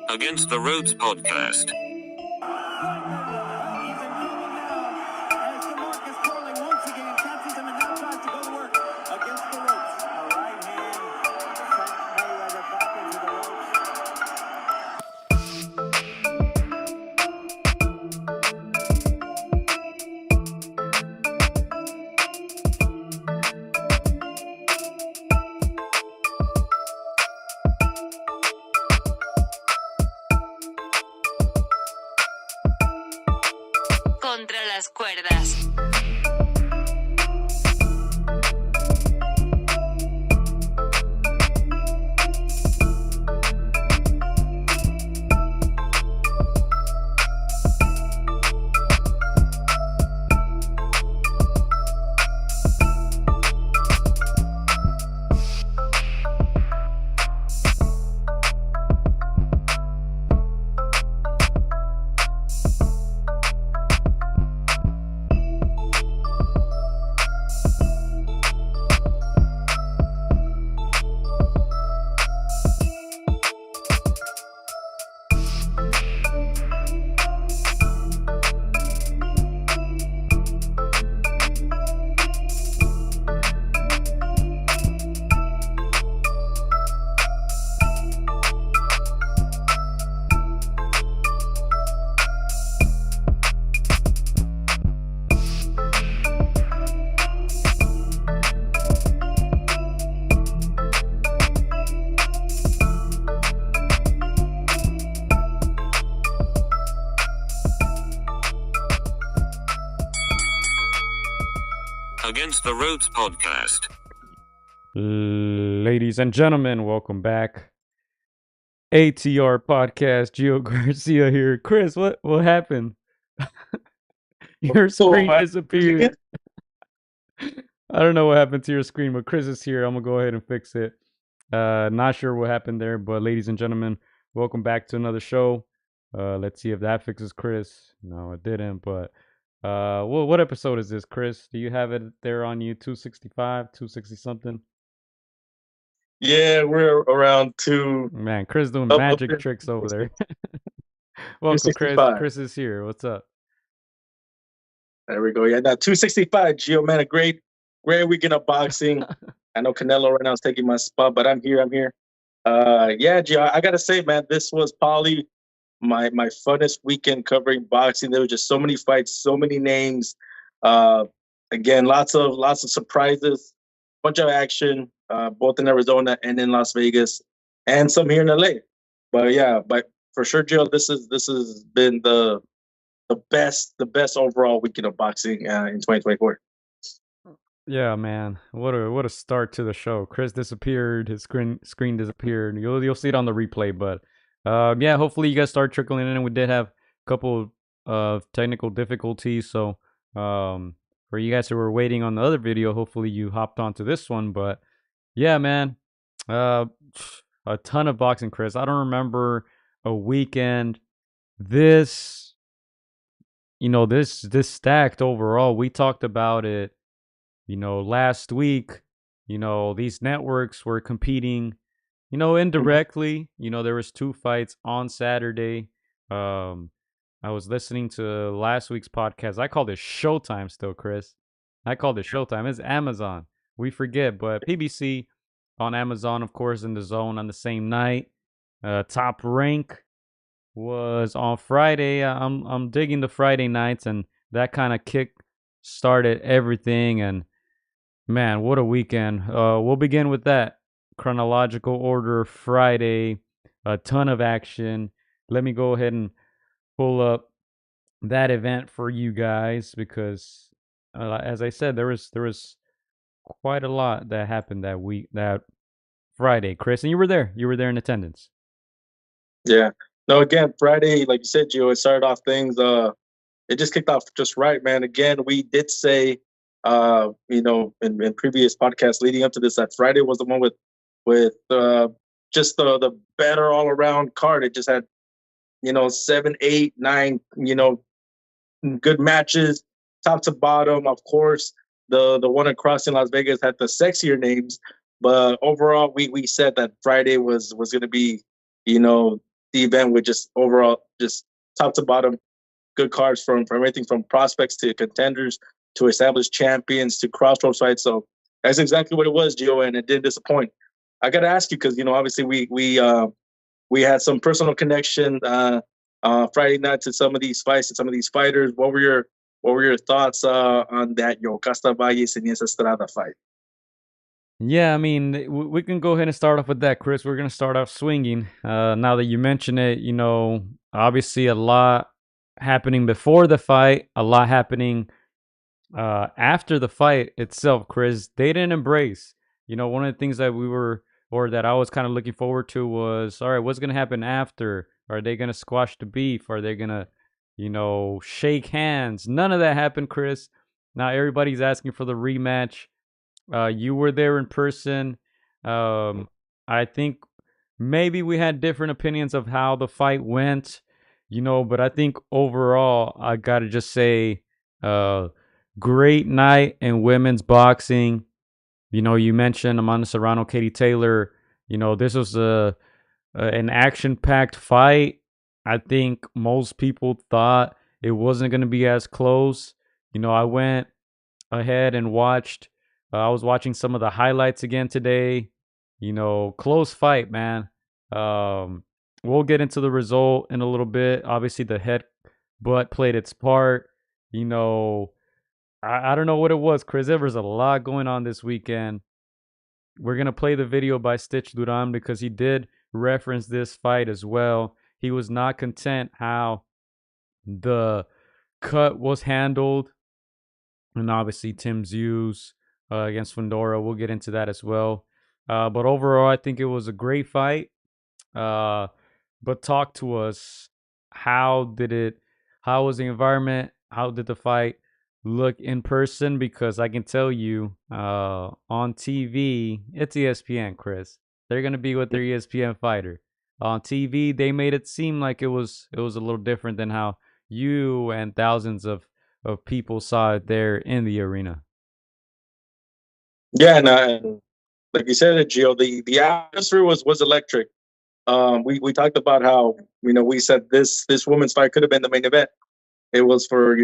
Against the Ropes podcast. Contra las cuerdas. Against the Ropes podcast. Ladies and gentlemen, welcome back. AtR podcast. Gio Garcia here. Chris, what happened? Your screen disappeared. I don't know what happened to your screen, but Chris is here. I'm gonna go ahead and fix it. Not sure what happened there, but ladies and gentlemen, welcome back to another show. Let's see if that fixes Chris. No, it didn't, but what episode is this, Chris? Do you have it there on you? 265, 260 something? Yeah, we're around two. Man, Chris doing magic tricks over there. Welcome, Chris. Chris is here. What's up? There we go. Yeah, now 265, Gio, man, a great weekend of boxing. I know Canelo right now is taking my spot, but I'm here. Yeah, Gio, I gotta say, man, this was probably my funnest weekend covering boxing. There were just so many fights, so many names. Again, lots of surprises, bunch of action, both in Arizona and in Las Vegas, and some here in LA. But for sure, Gio, this has been the best overall weekend of boxing in 2024. Yeah, man. What a start to the show. Chris disappeared. His screen disappeared. You'll see it on the replay, but yeah, hopefully you guys start trickling in. We did have a couple of technical difficulties, so for you guys who were waiting on the other video, hopefully you hopped onto this one. But yeah, man, a ton of boxing, Chris. I don't remember a weekend this stacked overall. We talked about it, last week. These networks were competing, indirectly. There was 2 fights on Saturday. I was listening to last week's podcast. I called it Showtime still, Chris. I called it Showtime. It's Amazon. We forget, but PBC on Amazon, of course, in the zone on the same night. Top Rank was on Friday. I'm digging the Friday nights, and that kind of kick started everything. And man, what a weekend. We'll begin with that. Chronological order, Friday, a ton of action. Let me go ahead and pull up that event for you guys because, as I said, there was quite a lot that happened that Friday, Chris, and you were there in attendance. Yeah. No, again, Friday, like you said, Gio, it started off things. It just kicked off just right, man. Again, we did say, in previous podcasts leading up to this, that Friday was the one with just the better all around card. It just had, 7, 8, 9, good matches, top to bottom. Of course, the one across in Las Vegas had the sexier names. But overall, we said that Friday was going to be, the event with just overall just top to bottom good cards from everything from prospects to contenders to established champions to crossroads fights. So that's exactly what it was, Gio, and it didn't disappoint. I got to ask you because obviously we had some personal connection Friday night to some of these fights and some of these fighters. What were your thoughts on that Yokasta Valle Seniesa Estrada fight? Yeah, I mean, we can go ahead and start off with that, Chris. We're going to start off swinging. Now that you mention it, obviously a lot happening before the fight, a lot happening after the fight itself, Chris. They didn't embrace. One of the things that that I was kind of looking forward to was, all right, what's going to happen after? Are they going to squash the beef? Are they going to, shake hands? None of that happened, Chris. Now everybody's asking for the rematch. You were there in person. I think maybe we had different opinions of how the fight went, but I think overall, I got to just say, great night in women's boxing. You mentioned Amanda Serrano, Katie Taylor. This was an action-packed fight. I think most people thought it wasn't going to be as close. I went ahead and watched. I was watching some of the highlights again today. Close fight, man. We'll get into the result in a little bit. Obviously, the headbutt played its part. I don't know what it was, Chris. There was a lot going on this weekend. We're going to play the video by Stitch Duran because he did reference this fight as well. He was not content how the cut was handled. And obviously, Tim Tszyu against Fundora. We'll get into that as well. But overall, I think it was a great fight. But talk to us. How was the environment? How did the fight look in person? Because I can tell you, on TV, it's ESPN, Chris. They're going to be with their ESPN fighter. On TV, they made it seem like it was a little different than how you and thousands of people saw it there in the arena. Yeah, and like you said, Gio, the atmosphere was electric. We talked about how we said this women's fight could have been the main event. It was for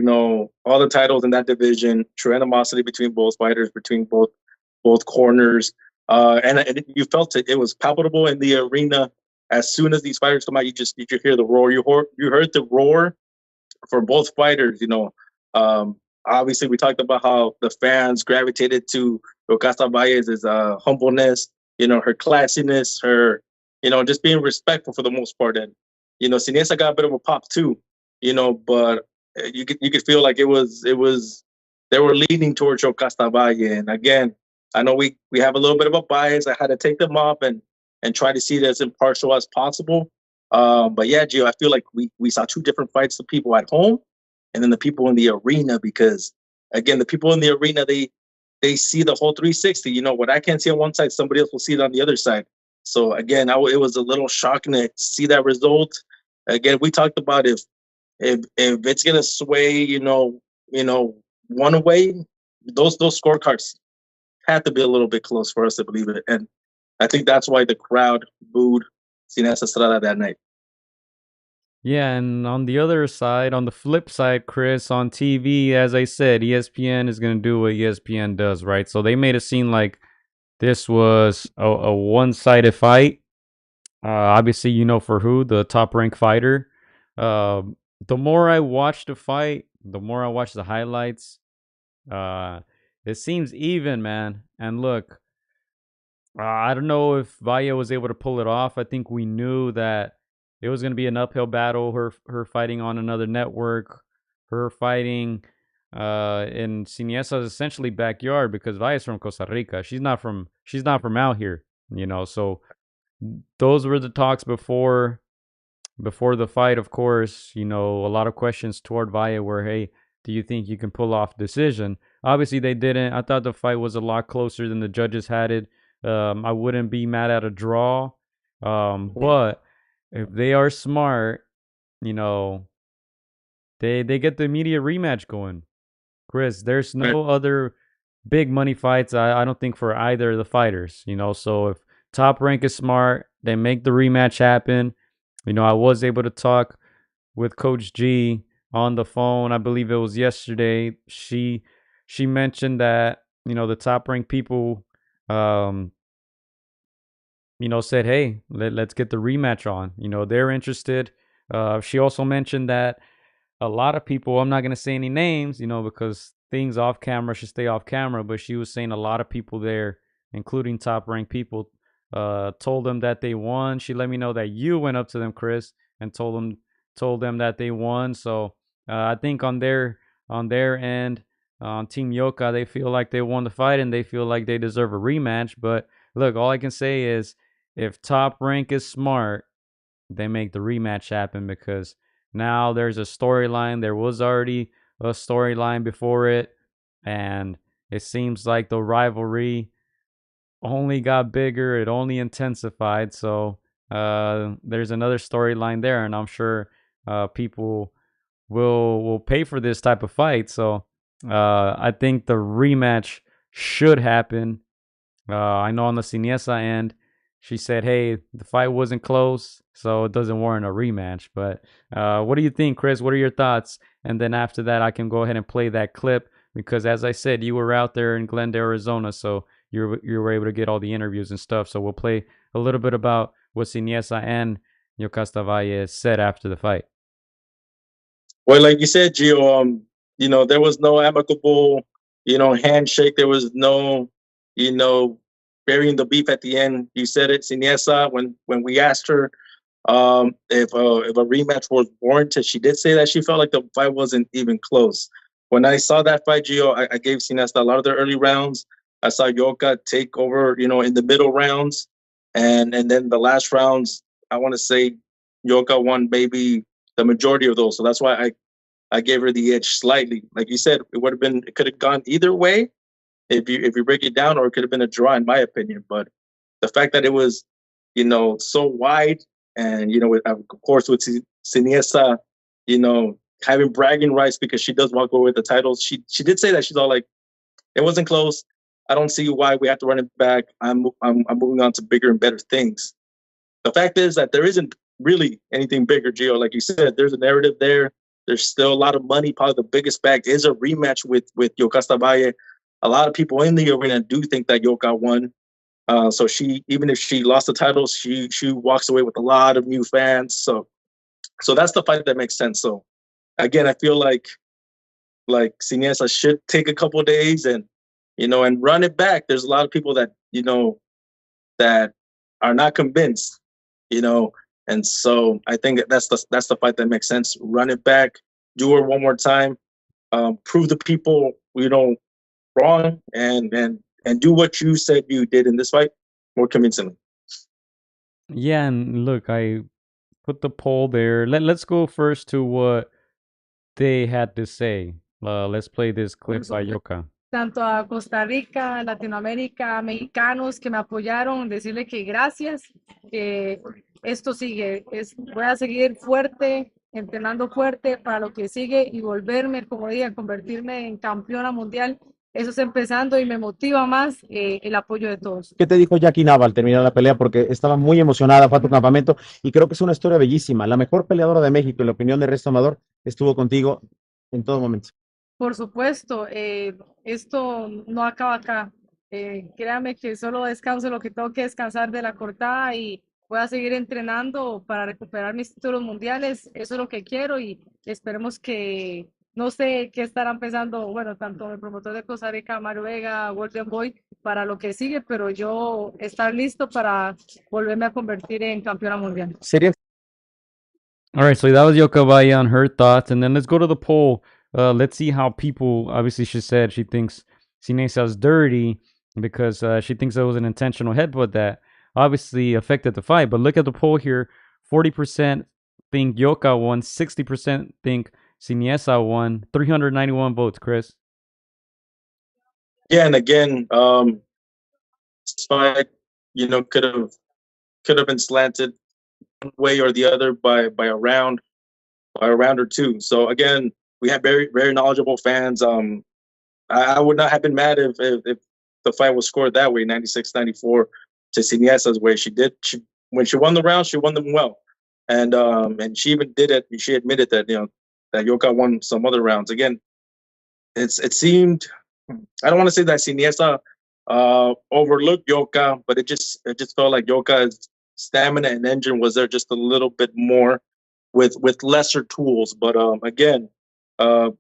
all the titles in that division, true animosity between both fighters, between both corners, and you felt it. It was palpable in the arena. As soon as these fighters come out, you could hear the roar. You heard the roar for both fighters. Obviously, we talked about how the fans gravitated to Yokasta Valle's humbleness, her classiness, her, just being respectful for the most part. And, Seniesa got a bit of a pop too, but you could feel like it was they were leaning towards Yokasta Valle. And again, I know we have a little bit of a bias. I had to take them up and try to see it as impartial as possible. But yeah, Gio, I feel like we saw two different fights: the people at home and then the people in the arena. Because again, the people in the arena, they see the whole 360. What I can't see on one side, somebody else will see it on the other side. So again, it was a little shocking to see that result. Again, we talked about if it's gonna sway, one way, those scorecards had to be a little bit close for us to believe it. And I think that's why the crowd booed Seniesa Estrada that night. Yeah, and on the other side, on the flip side, Chris, on TV, as I said, ESPN is going to do what ESPN does, right? So they made it seem like this was a one-sided fight. Obviously, for who, the top-ranked fighter. The more I watch the fight, the more I watch the highlights, it seems even, man. And look, I don't know if Valle was able to pull it off. I think we knew that it was going to be an uphill battle. Her fighting on another network, her fighting in Seniesa's essentially backyard, because Valle's from Costa Rica. She's not from out here, So those were the talks before the fight. Of course, a lot of questions toward Valle were, hey, do you think you can pull off decision? Obviously, they didn't. I thought the fight was a lot closer than the judges had it. I wouldn't be mad at a draw, but if they are smart, they get the immediate rematch going. Chris, there's no other big money fights. I don't think for either of the fighters, So if Top Rank is smart, they make the rematch happen. I was able to talk with Coach G on the phone. I believe it was yesterday. She mentioned that the Top Rank people, um, said, hey, let's get the rematch on. They're interested. She also mentioned that a lot of people, I'm not going to say any names, because things off camera should stay off camera, but she was saying a lot of people there, including top ranked people, told them that they won. She let me know that you went up to them, Chris, and told them that they won. So I think on their end, on Team Yoka, they feel like they won the fight and they feel like they deserve a rematch. But look, all I can say is if Top Rank is smart, they make the rematch happen, because now there's a storyline. There was already a storyline before it, and it seems like the rivalry only got bigger. It only intensified. So there's another storyline there, and I'm sure people will pay for this type of fight. So I think the rematch should happen. I know on the Seniesa end, she said, hey, the fight wasn't close, so it doesn't warrant a rematch. But what do you think, Chris? What are your thoughts? And then after that, I can go ahead and play that clip, because as I said, you were out there in Glendale, Arizona, so you were able to get all the interviews and stuff. So we'll play a little bit about what Seniesa and Yokasta Valle said after the fight. Well, like you said, Gio, there was no amicable, handshake. There was no, burying the beef at the end. You said it, Seniesa, when we asked her if a rematch was warranted, she did say that she felt like the fight wasn't even close. When I saw that fight, Gio, I gave Seniesa a lot of the early rounds. I saw Yoka take over, in the middle rounds, and then the last rounds, I want to say Yoka won maybe the majority of those. So that's why I gave her the edge slightly. Like you said, it could have gone either way if you break it down, or it could have been a draw, in my opinion. But the fact that it was, so wide, and of course with Seniesa, having bragging rights because she does walk away with the titles. She did say that she's all like, it wasn't close. I don't see why we have to run it back. I'm moving on to bigger and better things. The fact is that there isn't really anything bigger, Gio. Like you said, there's a narrative there. There's still a lot of money. Probably the biggest bag is a rematch with Yokasta Valle. A lot of people in the arena do think that Yoka won. So even if she lost the title, she walks away with a lot of new fans. So that's the fight that makes sense. So again, I feel like Seniesa should take a couple of days and run it back. There's a lot of people that that are not convinced, and so I think that's the fight that makes sense. Run it back, do her one more time, prove the people wrong, and do what you said you did in this fight more convincingly. Yeah, and look, I put the poll there. Let's go first to what they had to say. Let's play this clip by Yoka. Tanto a Costa Rica, Latinoamérica, mexicanos que me apoyaron, decirle que gracias, que esto sigue, voy a seguir fuerte, entrenando fuerte para lo que sigue y volverme, como dije, convertirme en campeona mundial. Eso está empezando y me motiva más el apoyo de todos. ¿Qué te dijo Jackie Nava al terminar la pelea? Porque estaba muy emocionada, fue a tu campamento y creo que es una historia bellísima. La mejor peleadora de México, en la opinión de Resto Amador, estuvo contigo en todo momento. Por supuesto, esto no acaba acá. Créame que solo descanso lo que tengo que descansar de la cortada y voy a seguir entrenando para recuperar mis títulos mundiales. Eso es lo que quiero y esperemos que, no sé qué estarán pensando, bueno, tanto el promotor de Costa Rica, Mario Vega, Golden Boy, para lo que sigue, pero yo estar listo para volverme a convertir en campeona mundial. Sería All right, so that was Yoka Valle on her thoughts, and then let's go to the poll. Let's see how people. Obviously, she said she thinks Senesa's dirty because she thinks there was an intentional headbutt that obviously affected the fight. But look at the poll here: 40% think Yoka won, 60% think Seniesa won. 391 votes. Chris. Yeah, and again, this fight, could have been slanted one way or the other by a round or two. So again, we have very, very knowledgeable fans. I would not have been mad if the fight was scored that way, 96-94 to Seniesa's way. When she won the round, she won them well, and she even did it. She admitted that that Yoka won some other rounds. Again, it seemed, I don't want to say that Seniesa overlooked Yoka, but it just felt like Yoka's stamina and engine was there just a little bit more with lesser tools. But again, uh,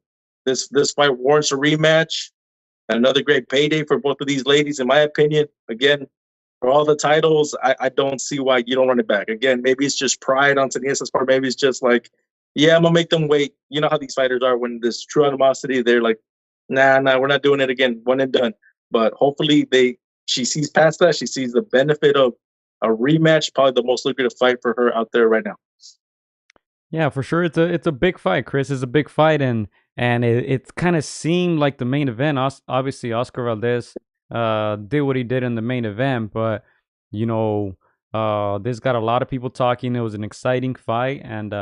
this fight warrants a rematch. Another great payday for both of these ladies, in my opinion. Again, for all the titles, I don't see why you don't run it back. Again, maybe it's just pride on Tanissa's part. Maybe it's just like, yeah, I'm gonna make them wait. You know how these fighters are when there's true animosity. They're like, nah, we're not doing it again. One and done. But hopefully she sees past that. She sees the benefit of a rematch, probably the most lucrative fight for her out there right now. Yeah, for sure. It's a big fight, Chris. It's a big fight, and it kind of seemed like the main event. Obviously, Oscar Valdez did what he did in the main event, but you know, this got a lot of people talking. It was an exciting fight, and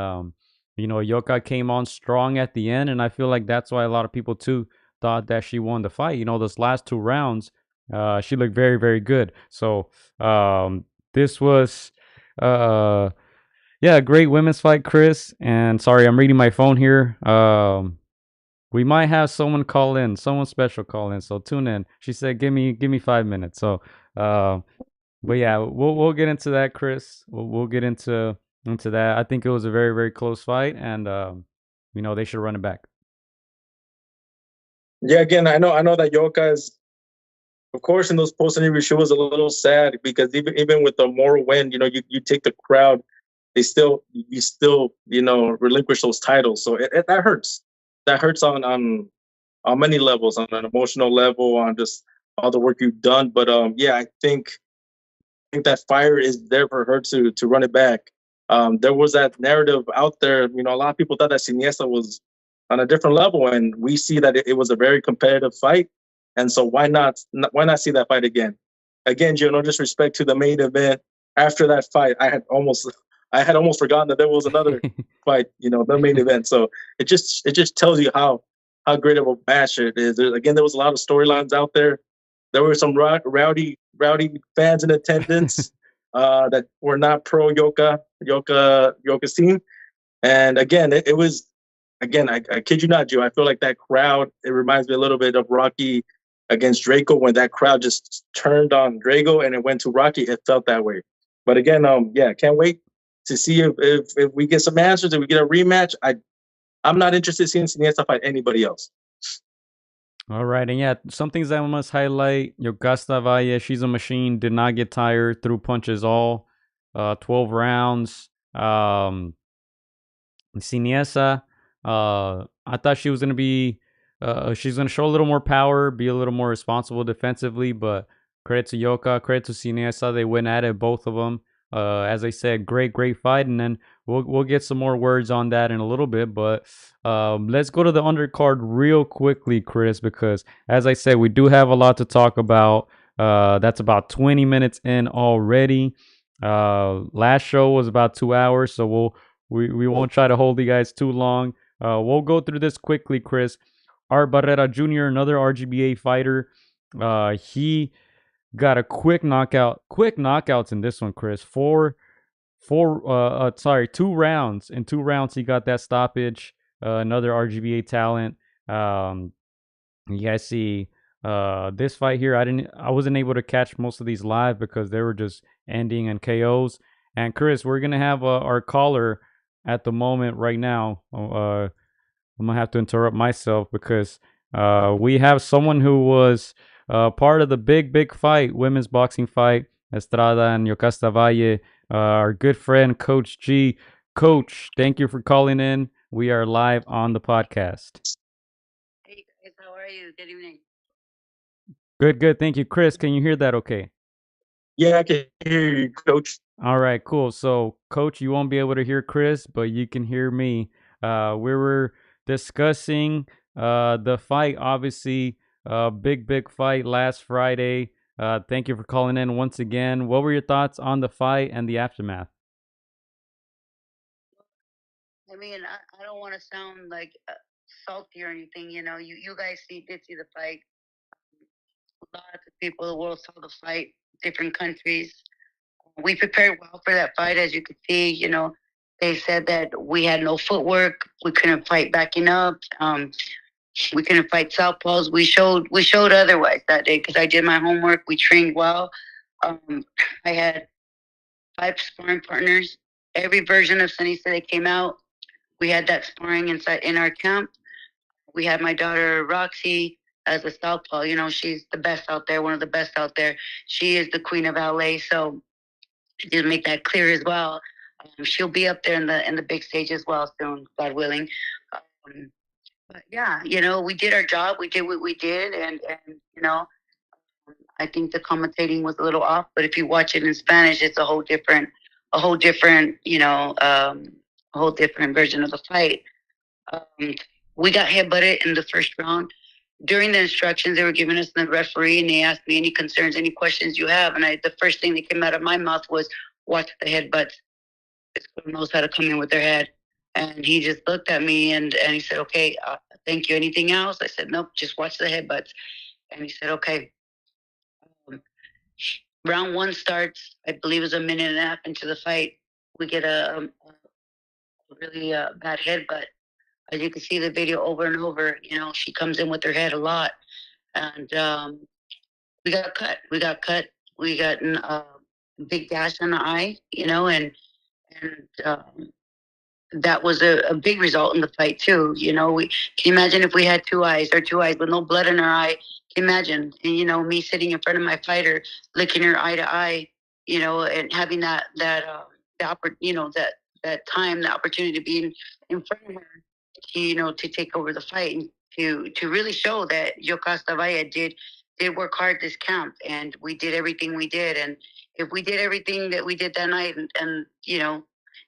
Yoka came on strong at the end, and I feel like that's why a lot of people too thought that she won the fight. Those last two rounds, she looked very, very good. So this was. Yeah, great women's fight, Chris. And sorry, I'm reading my phone here. We might have someone call in, someone special call in. So tune in. She said, "Give me 5 minutes." So, but yeah, we'll get into that, Chris. We'll get into that. I think it was a very, very close fight, and they should run it back. Yeah, again, I know that Yoka is, of course, in those post interviews, she was a little sad because even with the moral win, you take the crowd, you still relinquish those titles. So that hurts. That hurts on many levels, on an emotional level, on just all the work you've done. But yeah, I think that fire is there for her to run it back. There was that narrative out there. A lot of people thought that Siniesa was on a different level, and we see that it was a very competitive fight. And so why not see that fight again? Again, Gio, no disrespect to the main event. After that fight, I had almost forgotten that there was another fight. The main event. So it just tells you how great of a match it is. Again, there was a lot of storylines out there. There were some rowdy fans in attendance that were not pro Yoka's team. And again, it was, again, I kid you not, Joe. I feel like that crowd, it reminds me a little bit of Rocky against Draco, when that crowd just turned on Drago and it went to Rocky. It felt that way. But again, yeah, can't wait to see if we get some answers, if we get a rematch. I'm not interested in seeing Siniesa fight anybody else. All right, and yeah, some things I must highlight. Yokasta Valle, she's a machine. Did not get tired. Threw punches all 12 rounds. Seniesa, I thought she was going to be, she's going to show a little more power, be a little more responsible defensively, but credit to Yoka, credit to Seniesa. They went at it, both of them. As I said, great fight, and then we'll get some more words on that in a little bit. But let's go to the undercard real quickly, Chris, because as I said, we do have a lot to talk about. That's about 20 minutes in already. Last show was about 2 hours, so we won't try to hold you guys too long. We'll go through this quickly, Chris. Art Barrera Jr., another RGBA fighter. He got a quick knockouts in this one, Chris. 2 rounds. In 2 rounds, he got that stoppage. Another RGBA talent. You guys see this fight here. I wasn't able to catch most of these live because they were just ending in KOs. And Chris, we're gonna have our caller at the moment right now. I'm gonna have to interrupt myself because we have someone who was part of the big fight, women's boxing fight, Estrada and Yokasta Valle. Our good friend, Coach G. Coach, thank you for calling in. We are live on the podcast. Hey guys, how are you? Good evening. Good. Thank you. Chris, can you hear that okay? Yeah, I can hear you, Coach. All right, cool. So, Coach, you won't be able to hear Chris, but you can hear me. We were discussing the fight, obviously, big fight last Friday. Thank you for calling in once again. What were your thoughts on the fight and the aftermath? I mean, I don't want to sound like salty or anything. You know, you guys did see the fight. Lots of people in the world saw the fight, different countries. We prepared well for that fight, as you could see. You know, they said that we had no footwork. We couldn't fight backing up. We couldn't fight southpaws. We showed otherwise that day because I did my homework. We trained well. I had 5 sparring partners. Every version of Seniesa that came out, we had that sparring inside in our camp. We had my daughter Roxy as a southpaw. You know, she's the best out there, one of the best out there. She is the queen of LA. So to make that clear as well, she'll be up there in the big stage as well soon, God willing. But yeah, you know, we did our job. We did what we did, and you know, I think the commentating was a little off. But if you watch it in Spanish, it's a whole different, you know, a whole different version of the fight. We got headbutted in the first round. During the instructions they were giving us the referee, and they asked me any concerns, any questions you have, and the first thing that came out of my mouth was, "Watch the headbutts. This girl knows how to come in with her head." And he just looked at me and he said, "Okay, thank you. Anything else?" I said, "Nope, just watch the headbutts." And he said, "Okay." Round 1 starts. I believe it was a minute and a half into the fight. We get a really bad headbutt. As you can see the video over and over, you know, she comes in with her head a lot. And we got cut. We got a big gash on the eye, you know, and that was a big result in the fight too. You know, can you imagine if we had 2 eyes with no blood in our eye? Can you imagine? And you know, me sitting in front of my fighter, licking her eye to eye, you know, and having that you know, that time, the opportunity to be in front of her, you know, to take over the fight and to really show that Yokasta Valle did work hard this camp, and we did everything we did. And if we did everything that we did that night, and you know,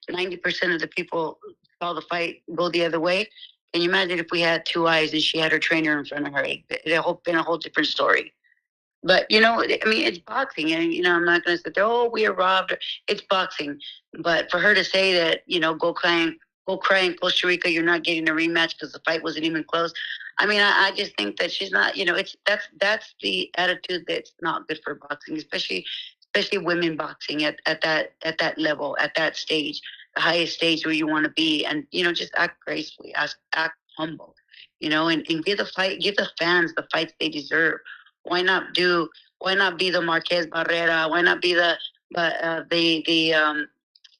90% of the people saw the fight go the other way. Can you imagine if we had 2 eyes and she had her trainer in front of her? It been a whole different story. But, you know, I mean, it's boxing. And, you know, I'm not going to say, oh, we are robbed. It's boxing. But for her to say that, you know, go cry in Costa Rica, you're not getting a rematch because the fight wasn't even close. I mean, I just think that she's not, you know, that's the attitude that's not good for boxing, especially women boxing at that level, at that stage, the highest stage where you want to be. And, you know, just act gracefully, act humble, you know, and give the fans the fights they deserve. Why not be the Marquez Barrera? Why not be the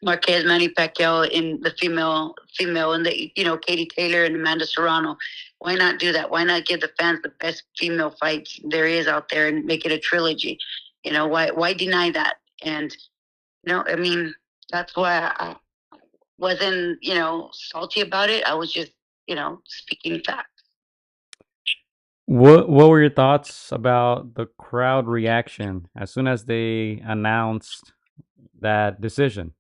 Marquez Manny Pacquiao in the female, and the, you know, Katie Taylor and Amanda Serrano? Why not do that? Why not give the fans the best female fights there is out there and make it a trilogy? You know, why deny that? And you know, I mean, that's why I wasn't, you know, salty about it. I was just, you know, speaking facts. What were your thoughts about the crowd reaction as soon as they announced that decision?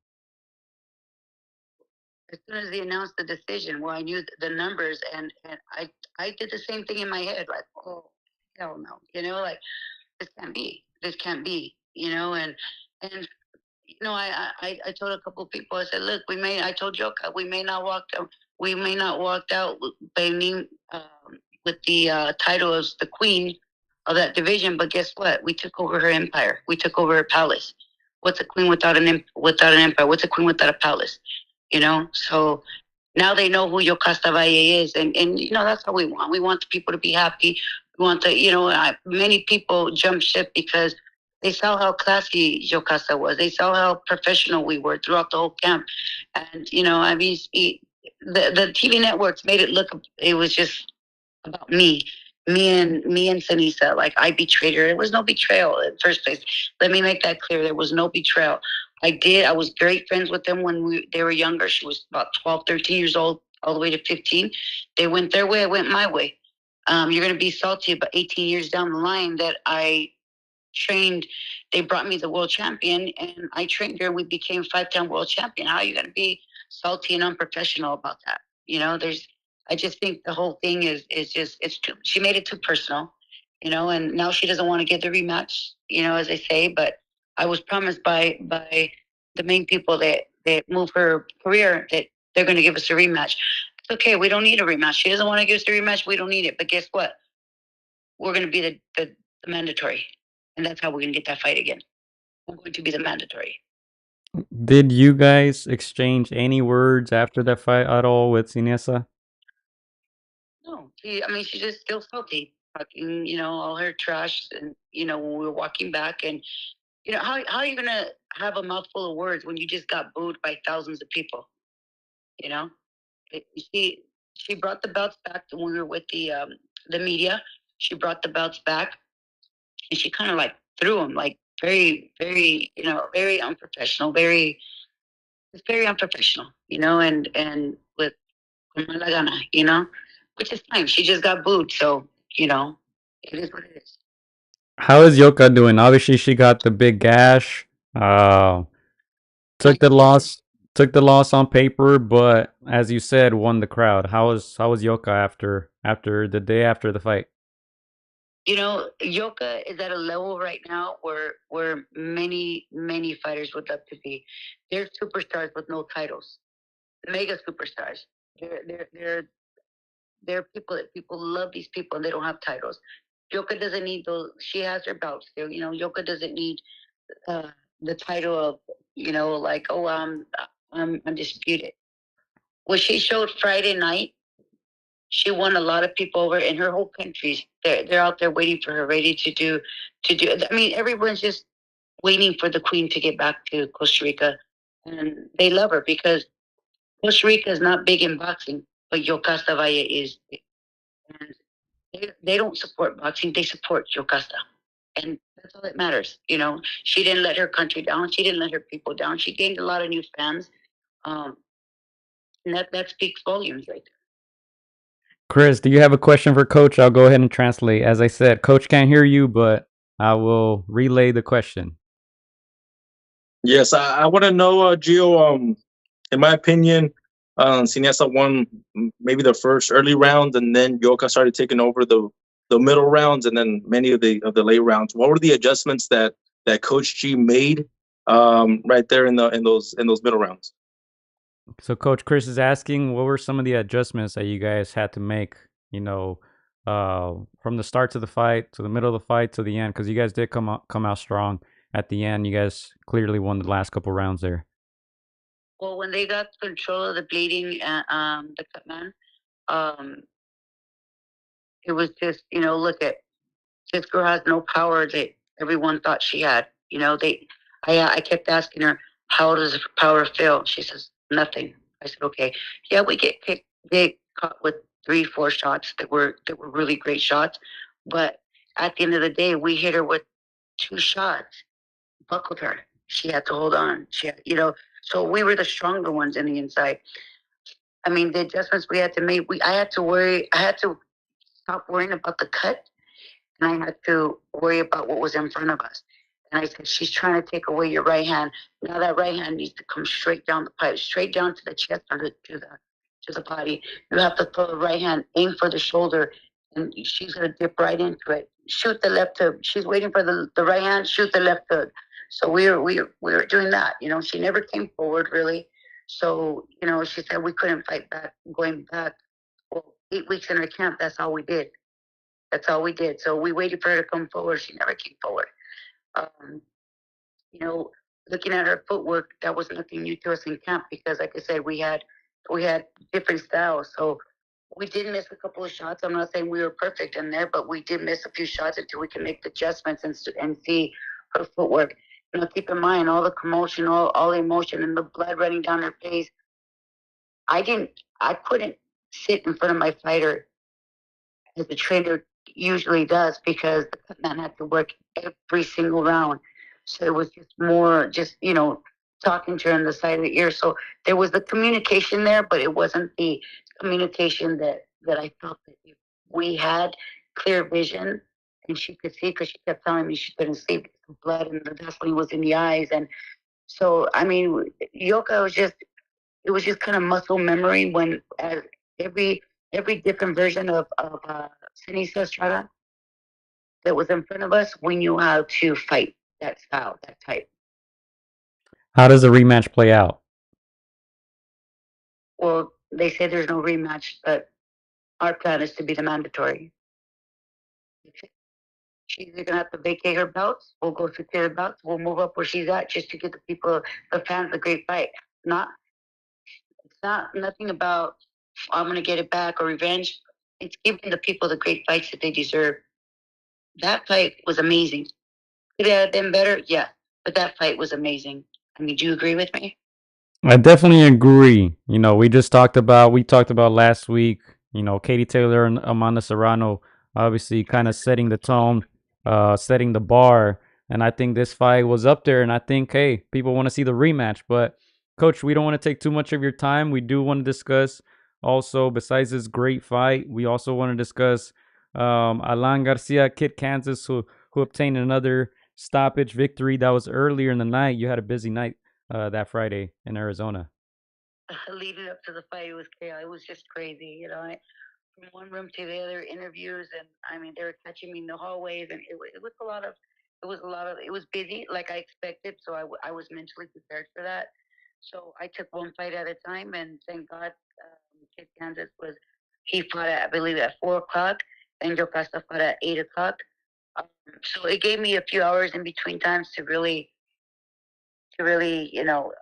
As soon as they announced the decision, well, I knew the numbers, and I did the same thing in my head, like, oh, hell no, you know, like this can't be, you know, and you know, I told a couple of people, I said, look, I told Joka, we may not walk out with the title as the queen of that division, but guess what? We took over her empire. We took over her palace. What's a queen without an empire? What's a queen without a palace? You know, so now they know who Yokasta Valle is, and you know, that's what we want. We want the people to be happy. We want you know, many people jump ship because they saw how classy Yokasta was. They saw how professional we were throughout the whole camp, and you know, I mean, the TV networks made it look. It was just about me and Seniesa. Like, I betrayed her. There was no betrayal in the first place. Let me make that clear. There was no betrayal. I was great friends with them when they were younger. She was about 12, 13 years old, all the way to 15. They went their way, I went my way. You're going to be salty about 18 years down the line that I trained. They brought me the world champion, and I trained her. We became 5-time world champion. How are you going to be salty and unprofessional about that? You know, I just think the whole thing is just, she made it too personal, you know, and now she doesn't want to get the rematch, you know, as they say. But I was promised by the main people that move her career that they're going to give us a rematch. It's okay. We don't need a rematch. She doesn't want to give us the rematch. We don't need it. But guess what? We're going to be the mandatory. And that's how we're going to get that fight again. We're going to be the mandatory. Did you guys exchange any words after that fight at all with Seniesa? No, she's just still salty, talking, all her trash, and when we were walking back, and how are you gonna have a mouthful of words when you just got booed by thousands of people? She brought the belts back when we were with the media. She brought the belts back, and she kind of like threw them, like very, very, very unprofessional, it's very unprofessional, and with mala gana, which is fine. She just got booed, so it is what it is. How is Yoka doing? Obviously, she got the big gash. Took the loss on paper, but as you said, won the crowd. How was Yoka after the day after the fight? Yoka is at a level right now where many, many fighters would love to be. They're superstars with no titles, mega superstars. They're people that people love these people and they don't have titles. Yoka doesn't need those. She has her belts still. Yoka doesn't need the title of like, oh, I'm undisputed. What she showed Friday night, she won a lot of people over in her whole country. They're out there waiting for her, ready to do. I mean, everyone's just waiting for the queen to get back to Costa Rica, and they love her because Costa Rica is not big in boxing, but Yokasta Valle is. And they don't support boxing; they support Yokasta, and that's all that matters. She didn't let her country down. She didn't let her people down. She gained a lot of new fans, and that speaks volumes right there. Chris, do you have a question for Coach? I'll go ahead and translate. As I said, Coach can't hear you, but I will relay the question. Yes, I want to know, Gio. In my opinion, Seniesa won maybe the first early round, and then Yoka started taking over the middle rounds, and then many of the late rounds. What were the adjustments that Coach G made right there in those middle rounds? So Coach Chris is asking, what were some of the adjustments that you guys had to make, from the start to the fight, to the middle of the fight, to the end? Because you guys did come out strong at the end. You guys clearly won the last couple rounds there. Well, when they got control of the bleeding, the cut man, it was just, look at this girl has no power that everyone thought she had. I kept asking her, how does power feel? She says, nothing. I said, okay. Yeah, we get caught with 3-4 shots that were really great shots. But at the end of the day, we hit her with 2 shots, buckled her. She had to hold on. So we were the stronger ones in the inside. I mean, the adjustments we had to make, I had to stop worrying about the cut, and I had to worry about what was in front of us. And I said, she's trying to take away your right hand. Now that right hand needs to come straight down the pipe, straight down to the chest or to the body. You have to throw the right hand, aim for the shoulder, and she's gonna dip right into it. Shoot the left hook. She's waiting for the right hand, shoot the left hook. So we were doing that. She never came forward really. So, she said we couldn't fight back, going back. Well, 8 weeks in our camp, that's all we did. That's all we did. So we waited for her to come forward. She never came forward. Looking at her footwork, that was nothing new to us in camp because, like I said, we had different styles. So we did miss a couple of shots. I'm not saying we were perfect in there, but we did miss a few shots until we can make the adjustments and see her footwork. Keep in mind all the commotion, all the emotion, and the blood running down her face. I couldn't sit in front of my fighter as the trainer usually does because the man had to work every single round. So it was just more talking to her on the side of the ear. So there was the communication there, but it wasn't the communication that I felt that if we had clear vision and she could see, because she kept telling me she couldn't see because the blood and the dustling was in the eyes. And so, I mean, Yoka was just kind of muscle memory when every different version of Seniesa Estrada that was in front of us, we knew how to fight that style, that type. How does the rematch play out? Well, They say there's no rematch, but our plan is to be the mandatory. She's either gonna have to vacate her belts. We'll go through her belts. We'll move up where she's at just to get the people, the fans, a great fight. It's not nothing about I'm gonna get it back or revenge. It's giving the people the great fights that they deserve. That fight was amazing. Could it have been better? Yeah, but that fight was amazing. I mean, do you agree with me? I definitely agree. You know, we talked about last week, you know, Katie Taylor and Amanda Serrano obviously kind of setting the tone, setting the bar. And I think this fight was up there. And I think, hey, people want to see the rematch. But, Coach, we don't want to take too much of your time. We do want to discuss also, besides this great fight, we also want to discuss Alan Garcia, Kid Kansas, who obtained another stoppage victory. That was earlier in the night. You had a busy night that Friday in Arizona. Leading up to the fight, it was chaos. It was just crazy, you know. From one room to the other, interviews, and I mean, they were catching me in the hallways, and it was a lot of, it was busy like I expected. So I was mentally prepared for that. So I took one fight at a time, and thank God, Kid Kansas he fought at I believe at 4 o'clock, and Yokasta fought at 8 o'clock. So it gave me a few hours in between times to really, you know,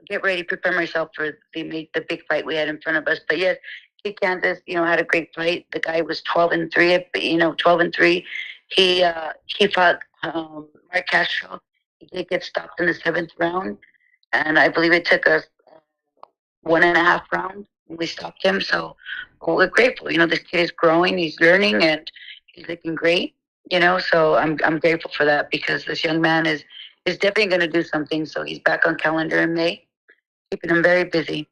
get ready, prepare myself for the big fight we had in front of us. But yes, Kid Kansas, you know, had a great fight. The guy was 12-3, you know, 12-3. He fought Mark Castro. He did get stopped in the 7th round, and I believe it took us 1.5 rounds when we stopped him. So we're grateful. You know, this kid is growing, he's learning, and he's looking great. You know, so I'm grateful for that because this young man is definitely going to do something. So he's back on calendar in May, keeping him very busy.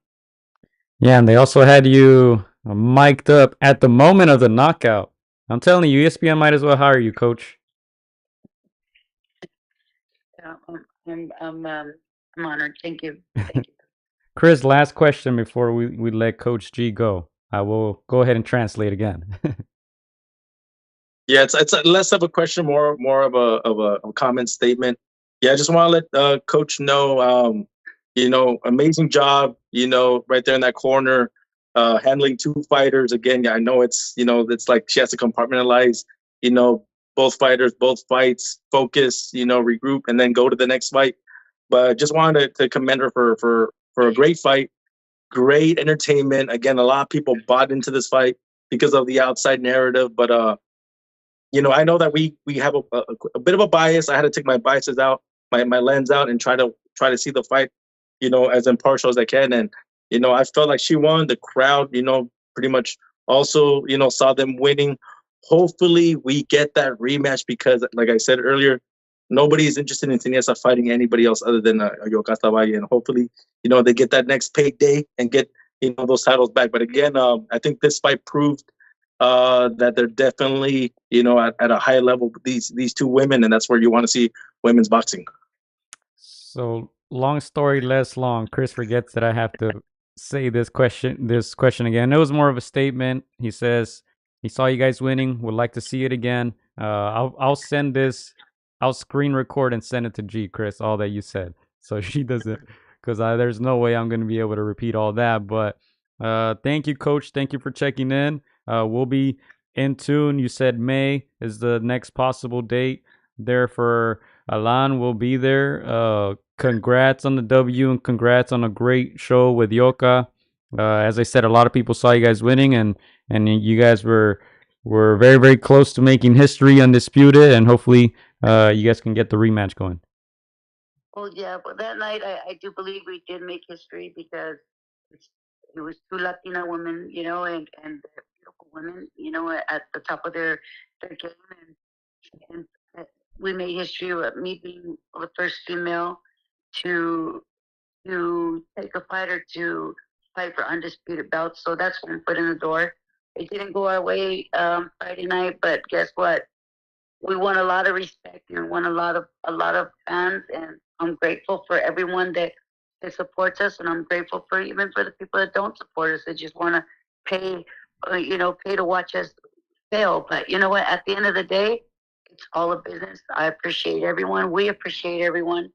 Yeah, and they also had you mic'd up at the moment of the knockout. I'm telling you, ESPN might as well hire you, Coach. I'm honored. Thank you. Thank you. Chris, last question before we let Coach G go. I will go ahead and translate again. Yeah, it's less of a question, more of a comment statement. Yeah, I just want to let Coach know, you know, amazing job, you know, right there in that corner, handling two fighters. Again, yeah, I know it's like she has to compartmentalize, you know, both fighters, both fights, focus, you know, regroup, and then go to the next fight. But just wanted to commend her for a great fight, great entertainment. Again, a lot of people bought into this fight because of the outside narrative, but you know, I know that we have a bit of a bias. I had to take my biases out, my lens out, and try to see the fight, you know, as impartial as I can. And you know, I felt like she won. The crowd, you know, pretty much also, you know, saw them winning. Hopefully, we get that rematch because, like I said earlier, nobody is interested in Seniesa fighting anybody else other than Yokasta Valle. And hopefully, you know, they get that next payday and get, you know, those titles back. But again, I think this fight proved that they're definitely, you know, at a high level with these two women, and that's where you want to see women's boxing. So long story less long. Chris forgets that I have to say this question again. It was more of a statement. He says he saw you guys winning. Would like to see it again. I'll send this. I'll screen record and send it to G, Chris, all that you said, so she doesn't, because there's no way I'm gonna be able to repeat all that. But thank you, Coach. Thank you for checking in. We'll be in tune. You said May is the next possible date there for Alan. Will be there. Congrats on the W and congrats on a great show with Yoka. As I said, a lot of people saw you guys winning, and you guys were very, very close to making history, undisputed, and hopefully you guys can get the rematch going. Well, yeah, but that night I do believe we did make history because it was two Latina women, you know, and beautiful women, you know, at the top of their game, and we made history with me being the first female to take a fighter to fight for undisputed belts. So that's one foot in the door. It didn't go our way Friday night, but guess what? We won a lot of respect and won a lot of fans, and I'm grateful for everyone that supports us, and I'm grateful for even for the people that don't support us that just want to pay, pay to watch us fail. But you know what? At the end of the day, it's all a business. I appreciate everyone. We appreciate everyone.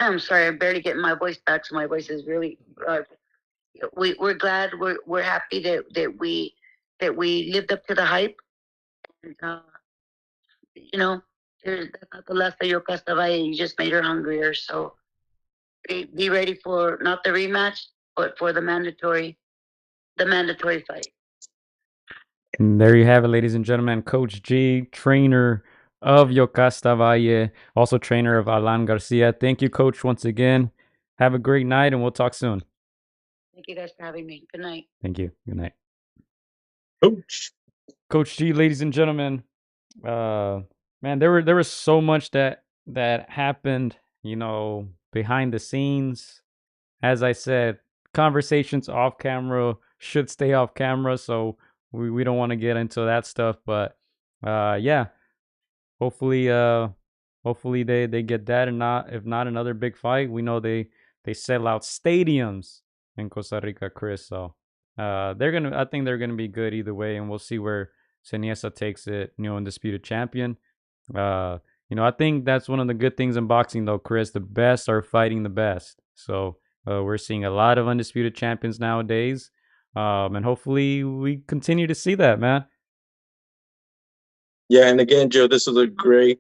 I'm sorry, I'm barely getting my voice back, so my voice is really, we're glad, we're happy that we lived up to the hype. And, you know, that's not the last of Yokasta Valle. You just made her hungrier. So be ready for not the rematch, but for the mandatory fight. And there you have it, ladies and gentlemen. Coach G, trainer of Yokasta Valle, also trainer of Alan Garcia. Thank you, Coach, once again. Have a great night, and we'll talk soon. Thank you guys for having me. Good night. Thank you. Good night. Coach G, ladies and gentlemen. Man, there was so much that happened, behind the scenes. As I said, conversations off camera should stay off camera, so we don't want to get into that stuff. But yeah, hopefully they get that, and if not another big fight. We know they sell out stadiums in Costa Rica, Chris. So I think they're gonna be good either way, and we'll see where Seniesa takes it, undisputed champion. I think that's one of the good things in boxing, though, Chris. The best are fighting the best. So we're seeing a lot of undisputed champions nowadays, and hopefully we continue to see that, man. Yeah, and again, Joe, this was a great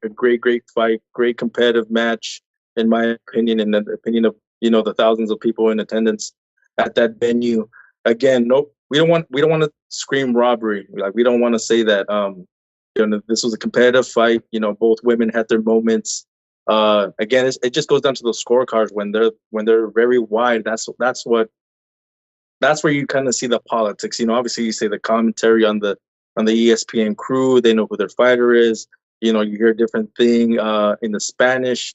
fight, great competitive match, in my opinion, and the opinion of the thousands of people in attendance at that venue. Again, we don't want to scream robbery. Like, we don't want to say that. This was a competitive fight. Both women had their moments. Again, it just goes down to those scorecards when they're very wide. That's where you kind of see the politics. Obviously you say the commentary on the ESPN crew, they know who their fighter is. You hear a different thing in the Spanish,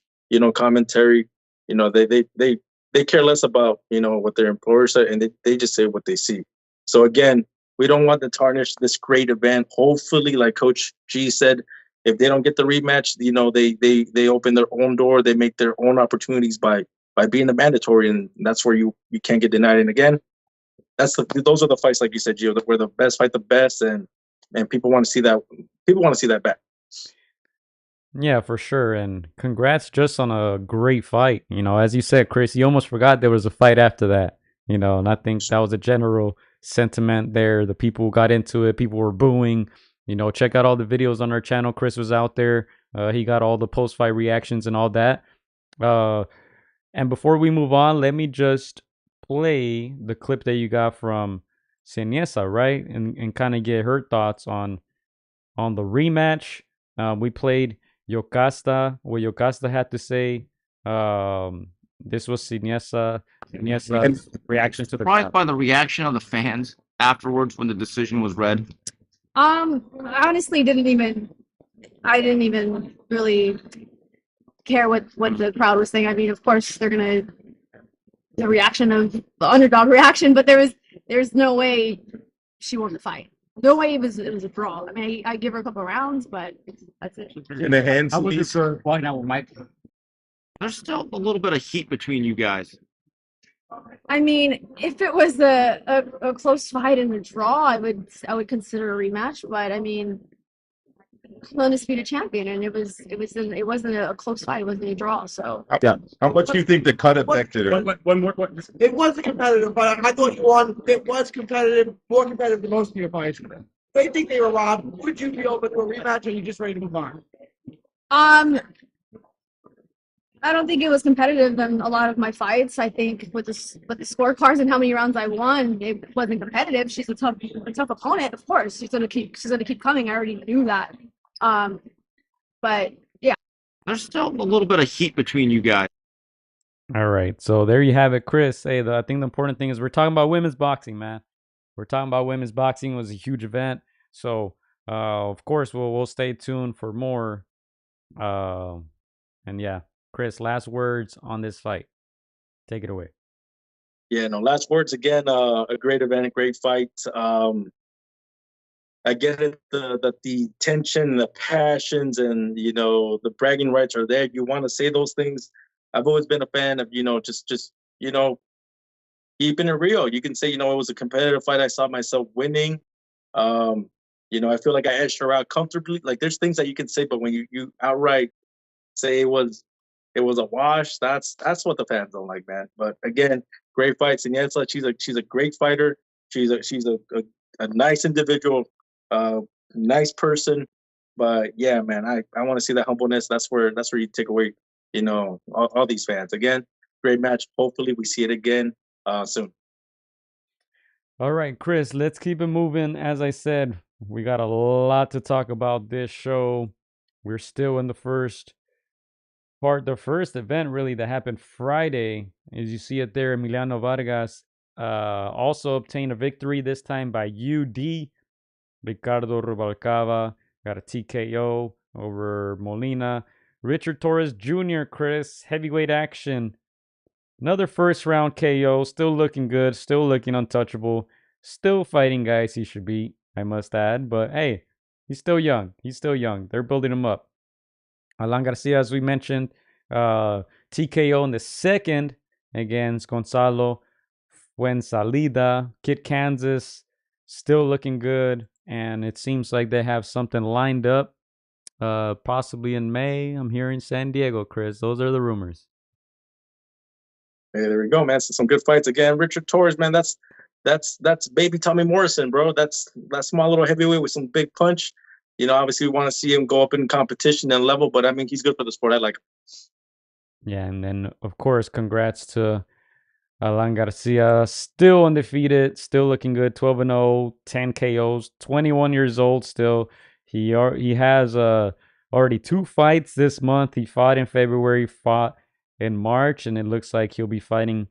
commentary. They care less about what their employers say, and they just say what they see. So again, we don't want to tarnish this great event. Hopefully, like Coach G said, if they don't get the rematch, they open their own door. They make their own opportunities by being the mandatory, and that's where you can't get denied. And again, those are the fights, like you said, Gio, where the best fight the best, and people want to see that. People want to see that back. Yeah, for sure. And congrats just on a great fight. As you said, Chris, you almost forgot there was a fight after that. And I think that was a general sentiment there. The people got into it. People were booing. Check out all the videos on our channel. Chris was out there. He got all the post-fight reactions and all that. And before we move on, let me just play the clip that you got from Seniesa, right? And kind of get her thoughts on the rematch. We played Yokasta, what Yokasta had to say. This was Seniesa's reaction to the surprised by the reaction of the fans afterwards when the decision was read. I honestly didn't even really care what the crowd was saying. I mean, of course they're gonna the reaction of the underdog reaction, but there's no way she won the fight. No way it was a draw. I mean, I give her a couple of rounds, but that's it. In the hands, How was this walking out with Mike? There's still a little bit of heat between you guys. I mean, if it was a close fight and a draw, I would consider a rematch. But I mean, undisputed champion, and it wasn't a close fight. It wasn't a draw. So yeah. How much do you think the cut affected her? One more. It was competitive, but I thought you won. It was competitive, more competitive than most of your fights. They think they were robbed. Would you be open to a rematch, or are you just ready to move on? I don't think it was competitive in a lot of my fights. I think with the scorecards and how many rounds I won, it wasn't competitive. She's a tough opponent, of course. She's gonna keep coming. I already knew that. But yeah. There's still a little bit of heat between you guys. All right, so there you have it, Chris. Hey, I think the important thing is we're talking about women's boxing, man. We're talking about women's boxing. It was a huge event, so of course we'll stay tuned for more. And yeah. Chris, last words on this fight. Take it away. Yeah, no, last words again. A great event, a great fight. I get it, that the tension, the passions, and the bragging rights are there. You want to say those things. I've always been a fan of just keeping it real. You can say it was a competitive fight. I saw myself winning. I feel like I edged her out comfortably. Like, there's things that you can say, but when you outright say it was it was a wash. That's what the fans don't like, man. But again, great fight. Seniesa, she's a great fighter. She's a nice individual, nice person. But yeah, man, I want to see that humbleness. That's where you take away, all these fans. Again, great match. Hopefully, we see it again soon. All right, Chris, let's keep it moving. As I said, we got a lot to talk about this show. We're still in the first part, the first event really that happened Friday. As you see it there, Emiliano Vargas also obtained a victory, this time by UD. Ricardo Rubalcaba got a TKO over Molina. Richard Torres Jr., Chris, heavyweight action. Another first round KO, still looking good, still looking untouchable, still fighting guys he should beat, I must add. But hey, he's still young. They're building him up. Alan Garcia, as we mentioned, TKO in the second against Gonzalo Fuensalida. Kid Kansas, still looking good. And it seems like they have something lined up, possibly in May. I'm hearing San Diego, Chris. Those are the rumors. Hey, there we go, man. So some good fights again. Richard Torres, man, that's baby Tommy Morrison, bro. That's that small little heavyweight with some big punch. Obviously we want to see him go up in competition and level, but I mean he's good for the sport. I like him. Yeah, and then of course, congrats to Alan Garcia, still undefeated, still looking good, 12-0, 10 KOs, 21 years old still. He has already 2 fights this month. He fought in February, fought in March, and it looks like he'll be fighting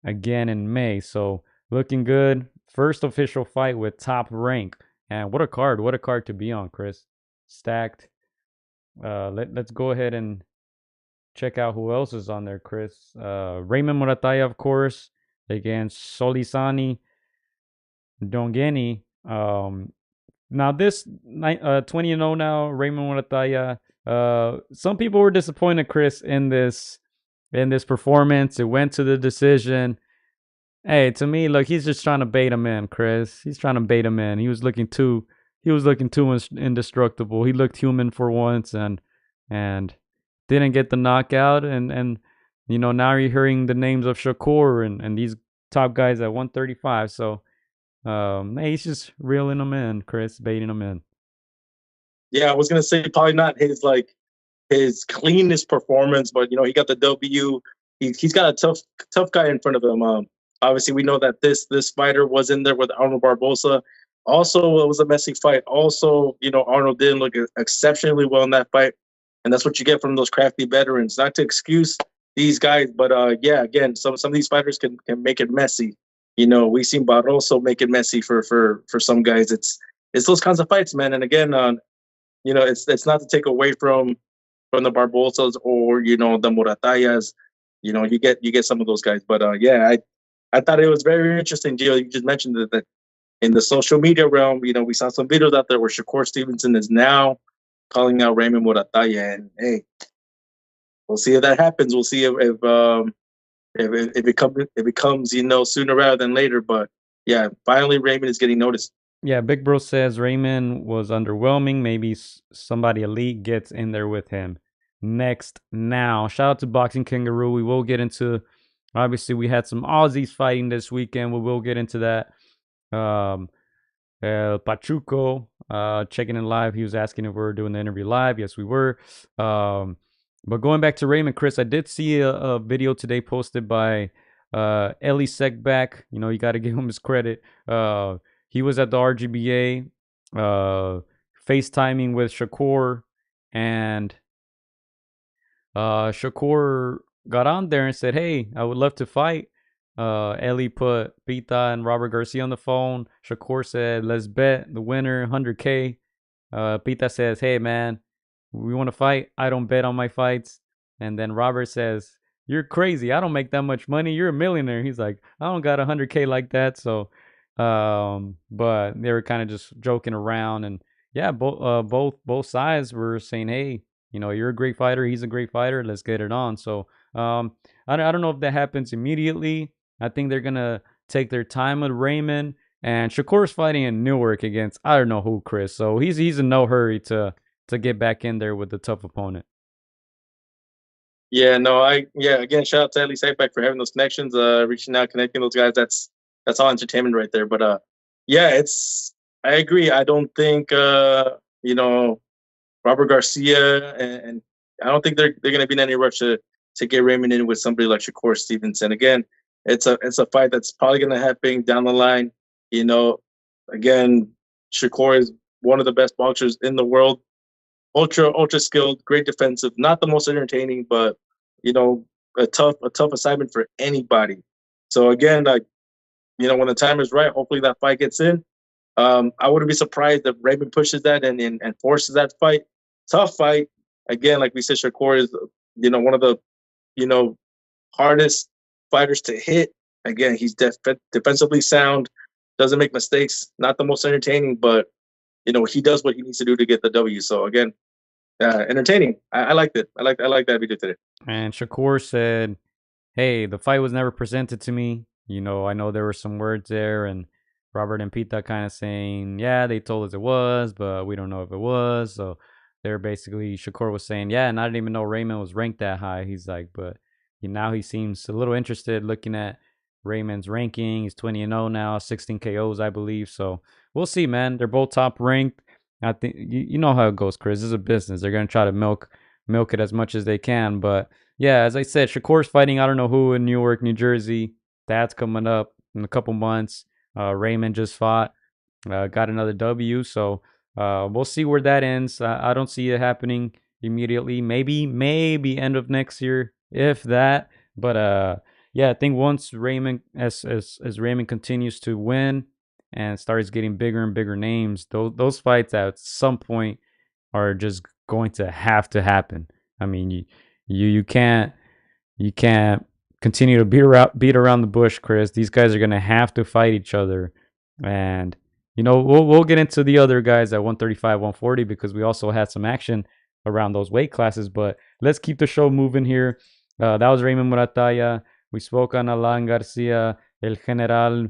again in May. So looking good. First official fight with Top Rank. And what a card to be on, Chris. Stacked. Let's go ahead and check out who else is on there, Chris. Raymond Muratalla, of course, against Solisani Dongeni. Now this 20-0 now, Raymond Muratalla. Some people were disappointed, Chris, in this performance. It went to the decision. Hey, to me, look, he's just trying to bait him in, Chris. He's trying to bait him in. He was looking too indestructible. He looked human for once and didn't get the knockout. And now you're hearing the names of Shakur and these top guys at 135. So hey, he's just reeling them in, Chris, baiting them in. Yeah, I was gonna say probably not his cleanest performance, but he got the W. He's got a tough guy in front of him. Obviously, we know that this fighter was in there with Arnold Barbosa. Also, it was a messy fight. Also, Arnold didn't look exceptionally well in that fight, and that's what you get from those crafty veterans. Not to excuse these guys, but yeah, again, some of these fighters can make it messy. We've seen Barroso make it messy for some guys. It's those kinds of fights, man. And again, it's not to take away from the Barbosas or the Muratallas. You get some of those guys, but yeah, I thought it was very interesting, Gio. You just mentioned that in the social media realm, we saw some videos out there where Shakur Stevenson is now calling out Raymond Muratalla, and hey, we'll see if that happens. We'll see if it becomes sooner rather than later. But yeah, finally Raymond is getting noticed. Yeah, Big Bro says Raymond was underwhelming. Maybe somebody elite gets in there with him next. Now, shout out to Boxing Kangaroo. We will get into. Obviously, we had some Aussies fighting this weekend. We will get into that. Pachuco checking in live. He was asking if we were doing the interview live. Yes, we were. But going back to Raymond, Chris, I did see a video today posted by Eli Sekback. You got to give him his credit. He was at the RGBA FaceTiming with Shakur, and Shakur got on there and said, hey, I would love to fight. Eli put Pita and Robert Garcia on the phone. Shakur said, let's bet the winner, 100K. Pita says, hey, man, we want to fight. I don't bet on my fights. And then Robert says, you're crazy. I don't make that much money. You're a millionaire. He's like, I don't got 100K like that. So, but they were kind of just joking around. And yeah, both sides were saying, hey, you're a great fighter. He's a great fighter. Let's get it on. So, I don't know if that happens immediately. I think they're going to take their time with Raymond. And Shakur's fighting in Newark against, I don't know who, Chris. So he's in no hurry to get back in there with a tough opponent. Yeah, no, again, shout out to Ellie Safeback for having those connections, reaching out, connecting those guys. That's all entertainment right there. But yeah, I agree. I don't think you know, Robert Garcia and I don't think they're gonna be in any rush to get Raymond in with somebody like Shakur Stevenson. Again, it's a fight that's probably gonna happen down the line. You know, again, Shakur is one of the best boxers in the world. Ultra skilled, great defensive, not the most entertaining, but you know, a tough assignment for anybody. So again, like, you know, when the time is right, hopefully that fight gets in. I wouldn't be surprised if Raymond pushes that and forces that fight. Tough fight. Again, like we said, Shakur is, you know, one of the, you know, hardest fighters to hit. Again, he's defensively sound, doesn't make mistakes, not the most entertaining, but you know, he does what he needs to do to get the W. So again, entertaining. I liked it. I like that video today. And Shakur said, hey, the fight was never presented to me. You know, I know there were some words there, and Robert and Pita kind of saying, yeah, they told us it was, but we don't know if it was. So they're basically, Shakur was saying, yeah, and I didn't even know Raymond was ranked that high. He's like, but now he seems a little interested looking at Raymond's ranking. He's 20-0 now, 16 KOs, I believe. So we'll see, man. They're both top ranked. I think you know how it goes, Chris. This is a business. They're gonna try to milk it as much as they can. But yeah, as I said, Shakur's fighting I don't know who in Newark, New Jersey. That's coming up in a couple months. Raymond just fought, got another W. So we'll see where that ends. I don't see it happening immediately. Maybe end of next year, if that. But yeah, I think once Raymond, as Raymond continues to win and starts getting bigger and bigger names, those fights at some point are just going to have to happen. I mean, you can't continue to beat around the bush, Chris. These guys are gonna have to fight each other, and you know we'll get into the other guys at 135, 140 because we also had some action around those weight classes. But let's keep the show moving here. That was Raymond Muratalla. We spoke on Alan Garcia, El General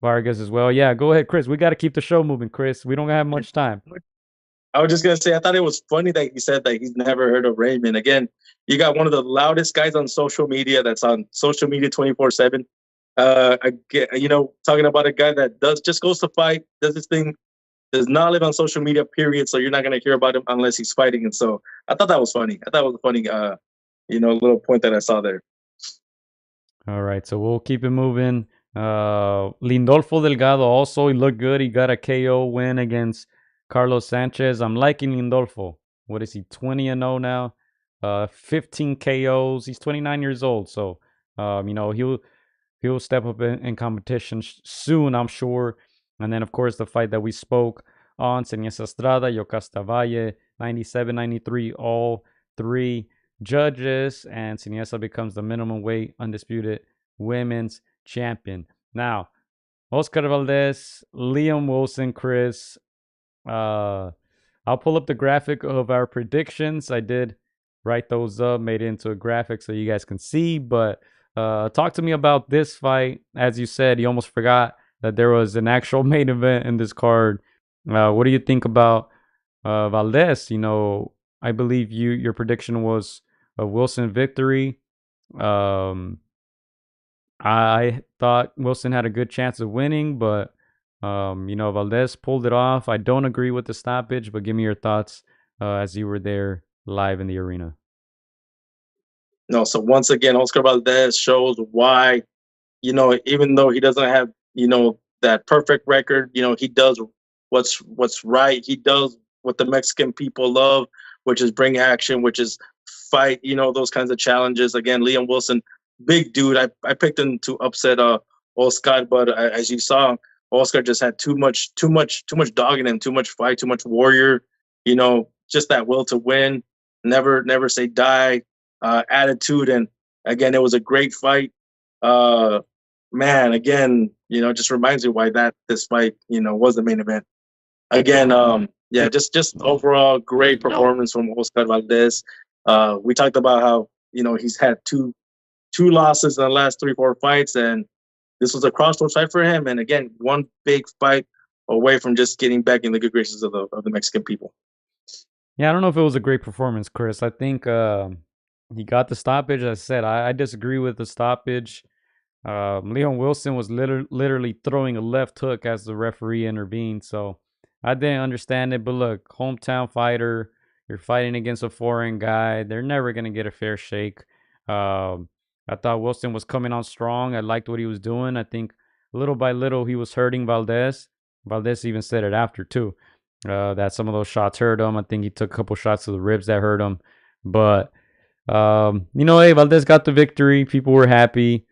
Vargas as well. Yeah, go ahead, Chris. We got to keep the show moving, Chris. We don't have much time. I was just gonna say, I thought it was funny that he said that he's never heard of Raymond. Again, you got one of the loudest guys on social media that's on social media 24/7. You know, talking about a guy that just goes to fight, does his thing, does not live on social media, period. So you're not gonna hear about him unless he's fighting. And so I thought that was funny. I thought it was a funny, you know, little point that I saw there. All right, so we'll keep it moving. Lindolfo Delgado also, he looked good. He got a KO win against Carlos Sanchez. I'm liking Lindolfo. What is he, 20-0 now? 15 KOs. He's 29 years old, so you know he'll step up in competition soon, I'm sure. And then of course the fight that we spoke on, Seniesa Estrada, Yokasta Valle, 97-93, all three judges, and Seniesa becomes the minimum weight undisputed women's champion. Now, Oscar Valdez, Liam Wilson, Chris. I'll pull up the graphic of our predictions. I did write those up, made it into a graphic so you guys can see. But talk to me about this fight. As you said, you almost forgot that there was an actual main event in this card. What do you think about Valdez? You know, I believe your prediction was a Wilson victory. I thought Wilson had a good chance of winning, but you know, Valdez pulled it off. I don't agree with the stoppage, but give me your thoughts as you were there live in the arena. No, so once again, Oscar Valdez shows why, you know, even though he doesn't have, you know, that perfect record, you know, he does what's right. He does what the Mexican people love, which is bring action, which is fight, you know, those kinds of challenges. Again, Liam Wilson, big dude. I picked him to upset Oscar, but as you saw, Oscar just had too much dog in him, too much fight, too much warrior, you know, just that will to win, never say die, attitude. And again, it was a great fight. Man, again, you know, it just reminds me why this fight, you know, was the main event. Again, yeah, just overall great performance from Oscar Valdez. We talked about how, you know, he's had two losses in the last 3-4 fights, and this was a crossroads fight for him. And again, one big fight away from just getting back in the good graces of the Mexican people. Yeah, I don't know if it was a great performance, Chris. I think he got the stoppage. As I said, I disagree with the stoppage. Leon Wilson was literally throwing a left hook as the referee intervened, so I didn't understand it. But look, hometown fighter, you're fighting against a foreign guy. They're never gonna get a fair shake. I thought Wilson was coming on strong. I liked what he was doing. I think little by little he was hurting Valdez. Valdez even said it after too, that some of those shots hurt him. I think he took a couple shots to the ribs that hurt him. But hey, Valdez got the victory. People were happy.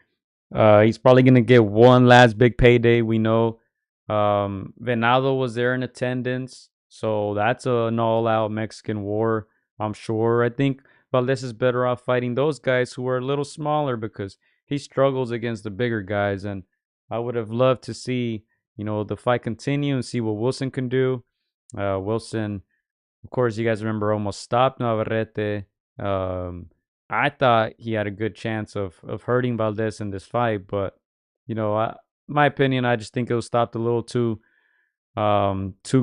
He's probably gonna get one last big payday. We know. Venado was there in attendance, so that's an all-out Mexican war, I'm sure. I think Valdez is better off fighting those guys who are a little smaller because he struggles against the bigger guys, and I would have loved to see, the fight continue and see what Wilson can do. Wilson, of course, you guys remember, almost stopped Navarrete. I thought he had a good chance of hurting Valdez in this fight, but my opinion, I just think it was stopped a little too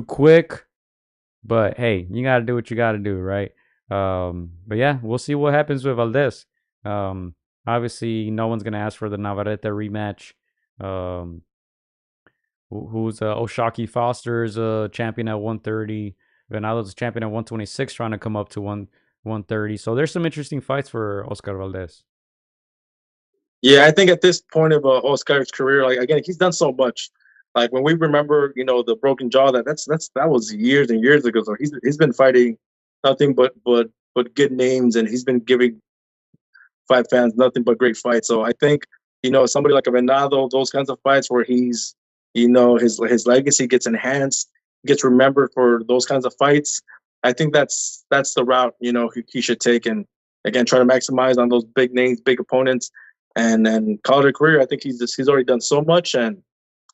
quick. But hey, you gotta do what you gotta do, right? But yeah, we'll see what happens with Valdez. Obviously, no one's gonna ask for the Navarrete rematch. Who's Oshaki Foster is a champion at 130. Venado's a champion at 126, trying to come up to 130. So there's some interesting fights for Oscar Valdez. Yeah, I think at this point of Oscar's career, like again, he's done so much. Like when we remember, the broken jaw, that was years and years ago. So he's been fighting nothing but good names, and he's been giving fight fans nothing but great fights. So I think somebody like a Venado, those kinds of fights where he's his legacy gets enhanced, gets remembered for those kinds of fights. I think that's the route he should take, and again try to maximize on those big names, big opponents, and call it a career. I think he's already done so much, and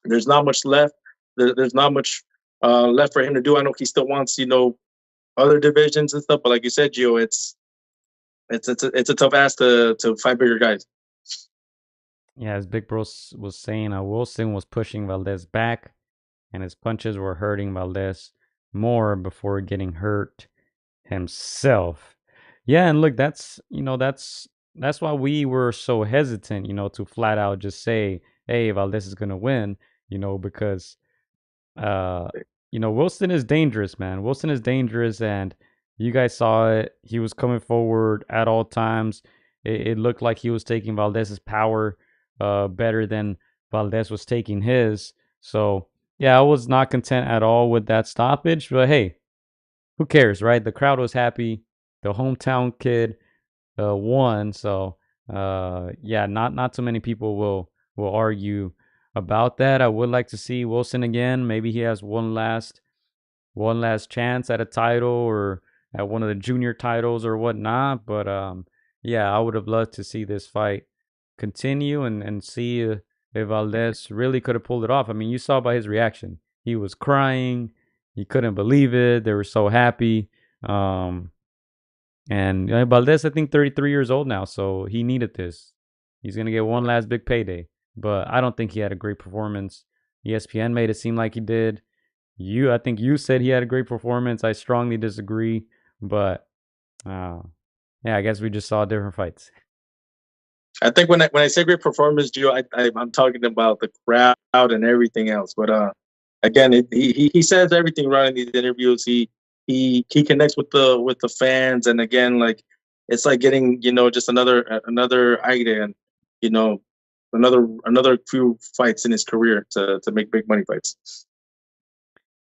there's not much left. There's not much left for him to do. I know he still wants other divisions and stuff, but like you said, Gio, it's a tough ask to fight bigger guys. Yeah, as Big Bro was saying, Wilson was pushing Valdez back, and his punches were hurting Valdez more before getting hurt himself. Yeah, and look, that's why we were so hesitant, to flat out just say, hey, Valdez is gonna win, because Wilson is dangerous, man. Wilson is dangerous, and you guys saw it. He was coming forward at all times. It looked like he was taking Valdez's power better than Valdez was taking his. So yeah, I was not content at all with that stoppage, but hey, who cares, right? The crowd was happy. The hometown kid won, so yeah, not too many people will argue about that. I would like to see Wilson again. Maybe he has one last chance at a title or at one of the junior titles or whatnot. But yeah, I would have loved to see this fight continue and see if Valdez really could have pulled it off. I mean, you saw by his reaction, he was crying. He couldn't believe it. They were so happy. And Valdez, I think 33 years old now, so he needed this. He's going to get one last big payday. But I don't think he had a great performance. ESPN made it seem like he did. I think you said he had a great performance. I strongly disagree. But yeah, I guess we just saw different fights. I think when I say great performance, Gio, I'm talking about the crowd and everything else. But again, he says everything right in these interviews. He connects with the fans, and again, like it's like getting just another idea, and another few fights in his career to make big money fights.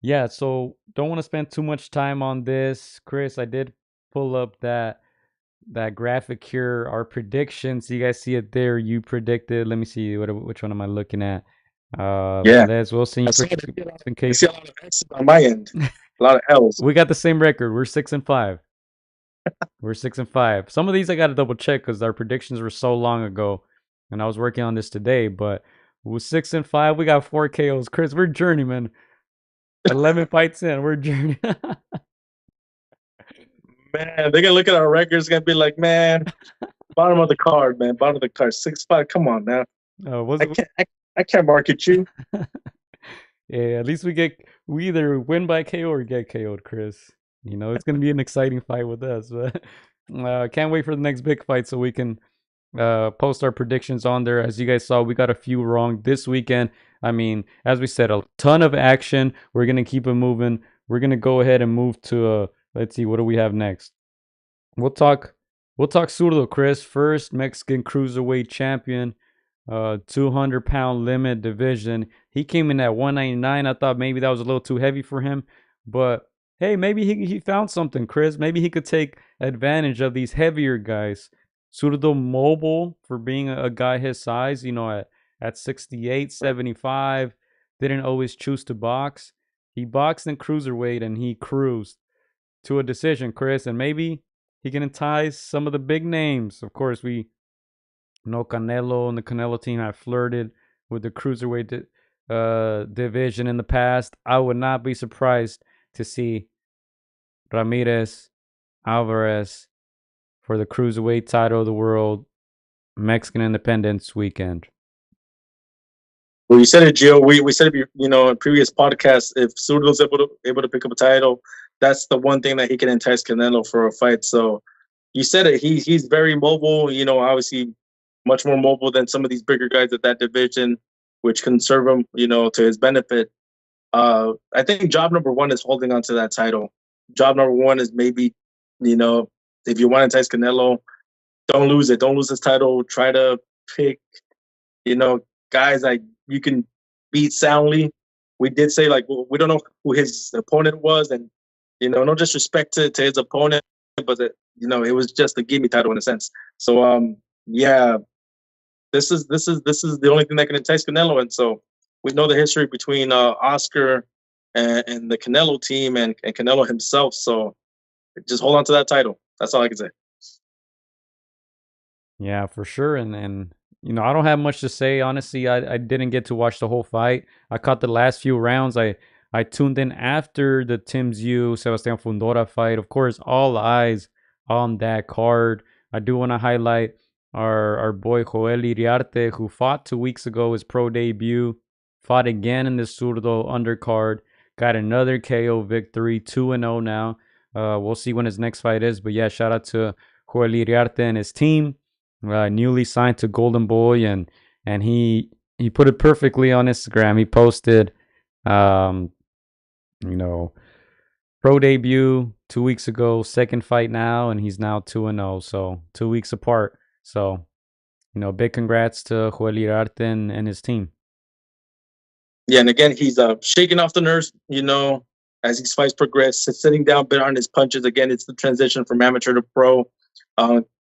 Yeah, so don't want to spend too much time on this, Chris. I did pull up that graphic here, our predictions. You guys see it there. You predicted. Let me see which one am I looking at? Yeah, Valdez, Wilson. I see a lot of X's on my end. A lot of L's. We got the same record. We're 6-5. We're 6-5. Some of these I got to double check because our predictions were so long ago, and I was working on this today. But we're 6-5. We got 4 KOs. Chris, we're journeyman. 11 fights in. We're journey. Man, they're gonna look at our records. Gonna be like, man, bottom of the card, man. Bottom of the card. 6-5. Come on now. I can't market you. Yeah, at least we either win by KO or get KO'd, Chris. It's gonna be an exciting fight with us. But Can't wait for the next big fight so we can post our predictions on there. As you guys saw, we got a few wrong this weekend. I mean, as we said, a ton of action. We're gonna keep it moving. We're gonna go ahead and move to let's see, what do we have next? We'll talk Zurdo, Chris, first Mexican cruiserweight champion, 200-pound limit division. He came in at 199. I thought maybe that was a little too heavy for him, but hey, maybe he found something, Chris. Maybe he could take advantage of these heavier guys. Zurdo mobile for being a guy his size, at 68, 75, didn't always choose to box. He boxed in cruiserweight and he cruised to a decision, Chris, and maybe he can entice some of the big names. Of course, we know Canelo and the Canelo team have flirted with the cruiserweight division in the past. I would not be surprised to see Ramirez, Alvarez for the cruiserweight title of the world Mexican Independence weekend. Well, you said it, Gio. We said it, in previous podcasts. If Zurdo's able to pick up a title, that's the one thing that he can entice Canelo for a fight. So you said it. He's very mobile. Obviously much more mobile than some of these bigger guys at that division, which can serve him, to his benefit. I think job number one is holding on to that title. Job number one is maybe, if you want to entice Canelo, don't lose it. Don't lose this title. Try to pick, guys that you can beat soundly. We did say, we don't know who his opponent was, and no disrespect to his opponent, but it was just a gimme title in a sense. So yeah, this is the only thing that can entice Canelo, and so we know the history between Oscar and the Canelo team and Canelo himself. So just hold on to that title. That's all I can say. Yeah, for sure. And I don't have much to say. Honestly, I didn't get to watch the whole fight. I caught the last few rounds. I tuned in after the Tim Tszyu, Sebastian Fundora fight. Of course, all eyes on that card. I do want to highlight our boy Joel Iriarte, who fought 2 weeks ago, his pro debut. Fought again in the Zurdo undercard. Got another KO victory, 2-0 now. We'll see when his next fight is. But yeah, shout out to Joel Iriarte and his team. Newly signed to Golden Boy, and he put it perfectly on Instagram. He posted, pro debut 2 weeks ago, second fight now, and he's now 2-0. So 2 weeks apart. So, big congrats to Joel Iriarte and his team. Yeah, and again, he's shaking off the nerves, as these fights progress, sitting down, bit on his punches. Again, it's the transition from amateur to pro.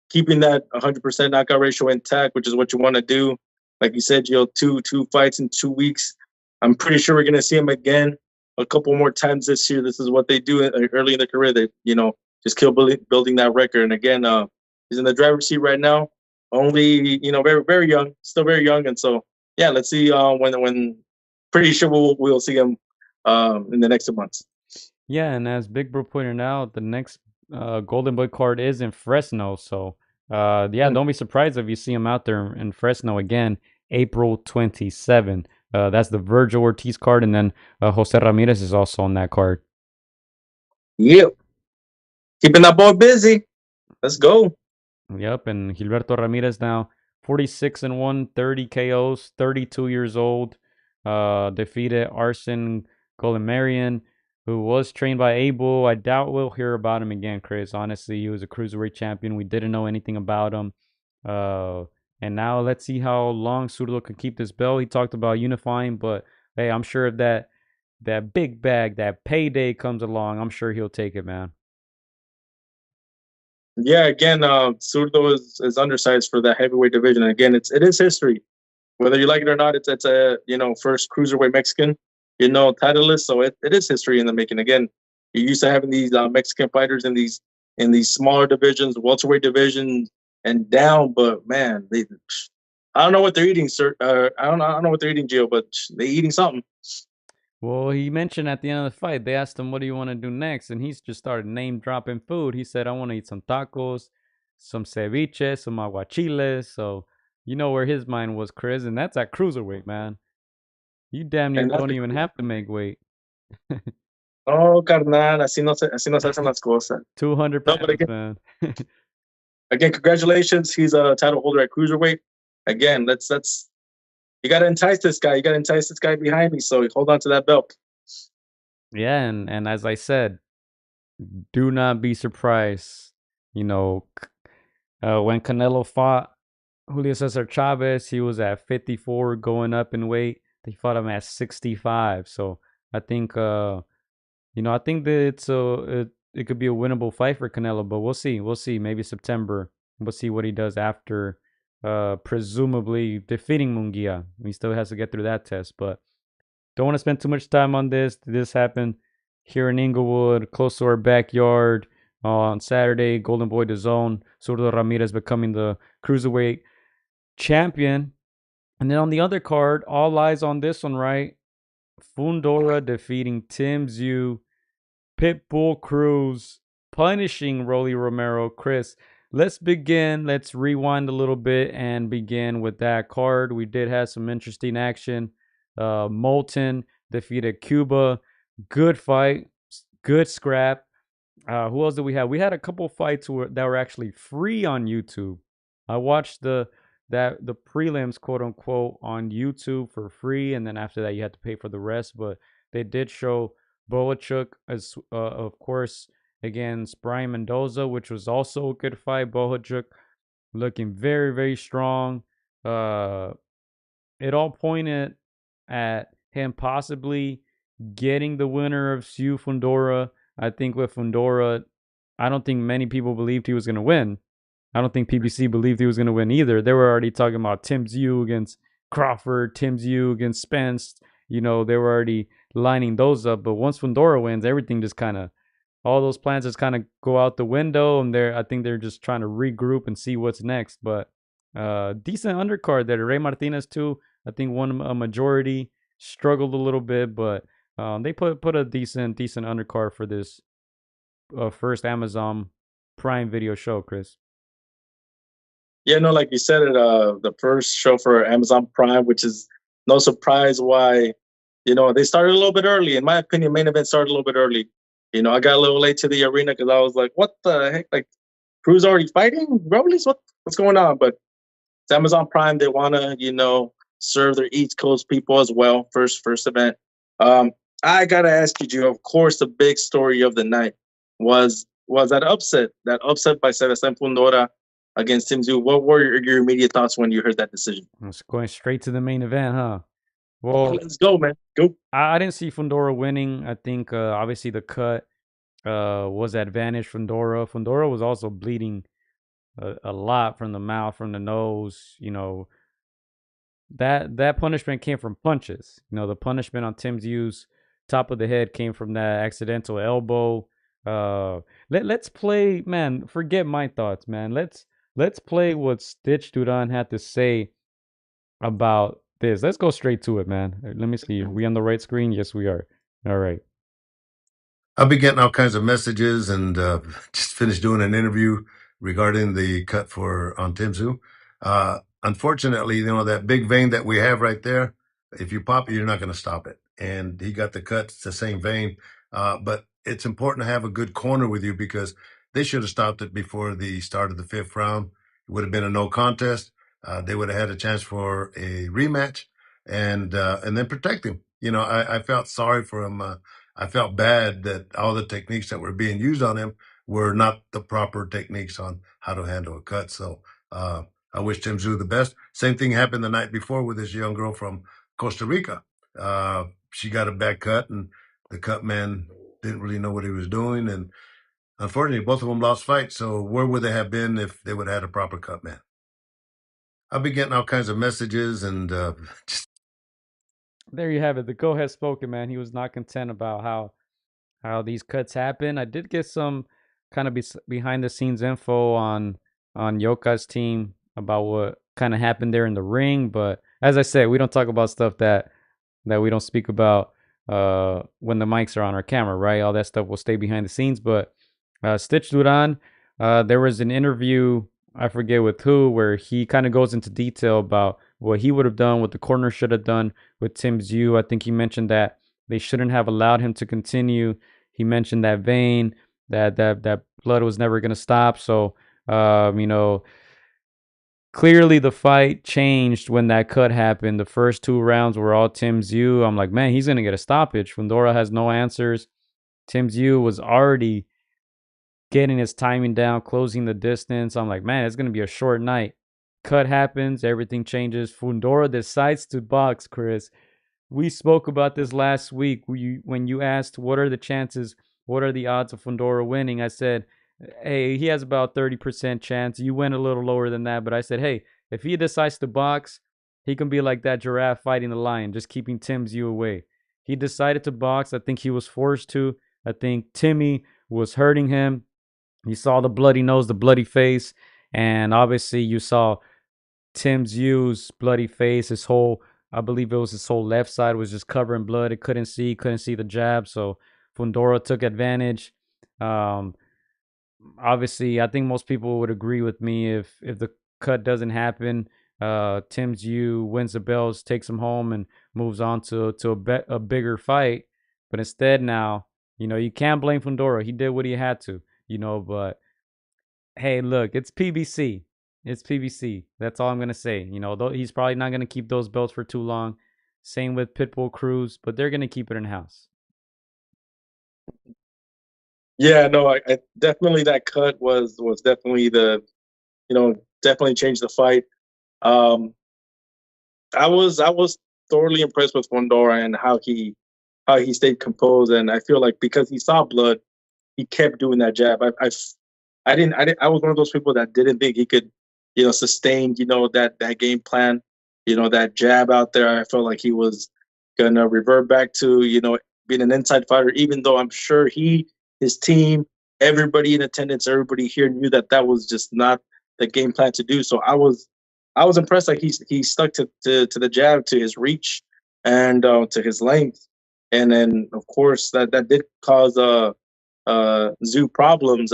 Keeping that 100% knockout ratio intact, which is what you want to do. Like you said, two fights in 2 weeks. I'm pretty sure we're going to see him again a couple more times this year. This is what they do early in their career. They, just keep building that record. And again, he's in the driver's seat right now. Only, very, very young, still very young. And so, yeah, let's see when pretty sure we'll see him in the next 2 months. Yeah, and as Big Bro pointed out, the next Golden Boy card is in Fresno. So, don't be surprised if you see him out there in Fresno again, April 27. That's the Virgil Ortiz card, and then Jose Ramirez is also on that card. Yep. Keeping that boy busy. Let's go. Yep, and Gilberto Ramirez now 46-1, 30 KOs, 32 years old. Defeated Arsen Golimarian, who was trained by Abel. I doubt we'll hear about him again, Chris. Honestly, he was a cruiserweight champion. We didn't know anything about him. And now let's see how long Zurdo can keep this belt. He talked about unifying, but hey, I'm sure if that big bag, that payday comes along, I'm sure he'll take it, man. Yeah, again, Zurdo is undersized for that heavyweight division. Again, it is history. Whether you like it or not, it's a first cruiserweight Mexican, titleist. So it is history in the making. Again, you're used to having these Mexican fighters in these smaller divisions, welterweight divisions, and down. But man, I don't know what they're eating, sir. I don't know what they're eating, Gio, but they're eating something. Well, he mentioned at the end of the fight, they asked him, what do you want to do next? And he's just started name dropping food. He said, I want to eat some tacos, some ceviche, some aguachiles. So you know where his mind was, Chris, and that's at cruiserweight, man. You damn near don't even have to make weight. Oh, carnal, así no se hacen las cosas. 200 No, but pounds, man. again, congratulations. He's a title holder at Cruiserweight. Again, let's you gotta entice this guy. You gotta entice this guy behind me. So hold on to that belt. Yeah, and as I said, do not be surprised. You know, when Canelo fought Julio Cesar Chavez, he was at 54 going up in weight. They fought him at 65. So I think I think that it could be a winnable fight for Canelo, but we'll see. We'll see. Maybe September. We'll see what he does after presumably defeating Munguia. He still has to get through that test, but don't want to spend too much time on this. This happened here in Inglewood, close to our backyard. On Saturday, Golden Boy DAZN, Zurdo Ramirez becoming the Cruiserweight champion. And then on the other card, all eyes on this one, right? Fundora defeating Tim Tszyu, Pitbull Cruz, punishing Rolando Romero. Chris, let's begin. Let's rewind a little bit and begin with that card. We did have some interesting action. Molten defeated Cuba. Good fight. Good scrap. Who else did we have? We had a couple fights that were actually free on YouTube. I watched the prelims, quote unquote, on YouTube for free, and then after that you had to pay for the rest. But they did show Bohachuk as of course against Brian Mendoza, which was also a good fight. Bohachuk looking very, very strong. It all pointed at him possibly getting the winner of Tszyu Fundora. I think with Fundora, I don't think many people believed he was going to win. I don't think PBC believed he was going to win either. They were already talking about Tim Tszyu against Crawford, Tim Tszyu against Spence. They were already lining those up. But once Fundora wins, everything just kind of, all those plans just kind of go out the window. And I think they're just trying to regroup and see what's next. But decent undercard there. Ray Martinez too, I think won a majority, struggled a little bit, but they put a decent undercard for this first Amazon Prime Video show, Chris. Yeah, no, like you said, the first show for Amazon Prime, which is no surprise why, they started a little bit early. In my opinion, main event started a little bit early. I got a little late to the arena because I was like, what the heck? Like, Cruz already fighting? Rollies? What's going on? But it's Amazon Prime. They want to, serve their East Coast people as well. First event. I got to ask you, Gio, of course, the big story of the night was that upset by Sebastian Fundora against Tim Tszyu. What were your immediate thoughts when you heard that decision? It's going straight to the main event, huh? Well, let's go, man. Go. I didn't see Fundora winning. I think obviously the cut was advantage Fundora. Fundora was also bleeding a lot from the mouth, from the nose. That punishment came from punches. The punishment on Tim Tszyu's top of the head came from that accidental elbow. Let's play, man. Forget my thoughts, man. Let's play what Stitch Duran had to say about this. Let's go straight to it, man. Let me see. Are we on the right screen? Yes, we are. All right. I've been getting all kinds of messages and just finished doing an interview regarding the cut on Tim Tszyu. Unfortunately, that big vein that we have right there, if you pop it, you're not going to stop it. And he got the cut, it's the same vein. But it's important to have a good corner with you because they should have stopped it before the start of the 5th round. It would have been a no contest. They would have had a chance for a rematch and then protect him. I felt sorry for him. I felt bad that all the techniques that were being used on him were not the proper techniques on how to handle a cut. So I wish Tim Tszyu the best. Same thing happened the night before with this young girl from Costa Rica. She got a bad cut, and the cut man didn't really know what he was doing. And unfortunately, both of them lost fights. So where would they have been if they would have had a proper cut man? I've been getting all kinds of messages and just. There you have it. The Go has spoken, man. He was not content about how these cuts happen. I did get some kind of behind the scenes info on Yoka's team about what kind of happened there in the ring. But as I said, we don't talk about stuff that we don't speak about when the mics are on our camera, right? All that stuff will stay behind the scenes. But Stitch Duran, there was an interview, I forget with who, where he kind of goes into detail about what he would have done, what the corner should have done with Tim Tszyu. I think he mentioned that they shouldn't have allowed him to continue. He mentioned that vein, that blood was never going to stop. So, you know, clearly the fight changed when that cut happened. The first 2 rounds were all Tim Tszyu. I'm like, man, he's going to get a stoppage. Fundora has no answers. Tim Tszyu was already getting his timing down, closing the distance. I'm like, man, it's going to be a short night. Cut happens, everything changes. Fundora decides to box, Chris. We spoke about this last week when you asked what are the chances, what are the odds of Fundora winning. I said, hey, he has about 30% chance. You went a little lower than that, but I said, hey, if he decides to box, he can be like that giraffe fighting the lion, just keeping Tim Tszyu away. He decided to box. I think he was forced to. I think Timmy was hurting him. You saw the bloody nose, the bloody face, and obviously you saw Tim Tszyu's bloody face. His whole, I believe it was his whole left side was just covered in blood. It couldn't see the jab. So Fundora took advantage. Obviously, I think most people would agree with me if the cut doesn't happen. Tim Tszyu wins the belts, takes him home, and moves on to a bigger fight. But instead now, you know, you can't blame Fundora. He did what he had to. You know, but hey, look, it's PBC. It's PBC. That's all I'm going to say. You know, he's probably not going to keep those belts for too long. Same with Pitbull, Cruz, but they're going to keep it in-house. Yeah, no, I definitely that cut was definitely definitely changed the fight. I was thoroughly impressed with Fundora and how he stayed composed, and I feel like because he saw blood, he kept doing that jab. I was one of those people that didn't think he could, sustain, that game plan, that jab out there. I felt like he was gonna revert back to, being an inside fighter, even though I'm sure his team, everybody in attendance, everybody here knew that was just not the game plan to do. So I was impressed. Like he stuck to the jab, to his reach, and to his length, and then of course that did cause Tszyu problems.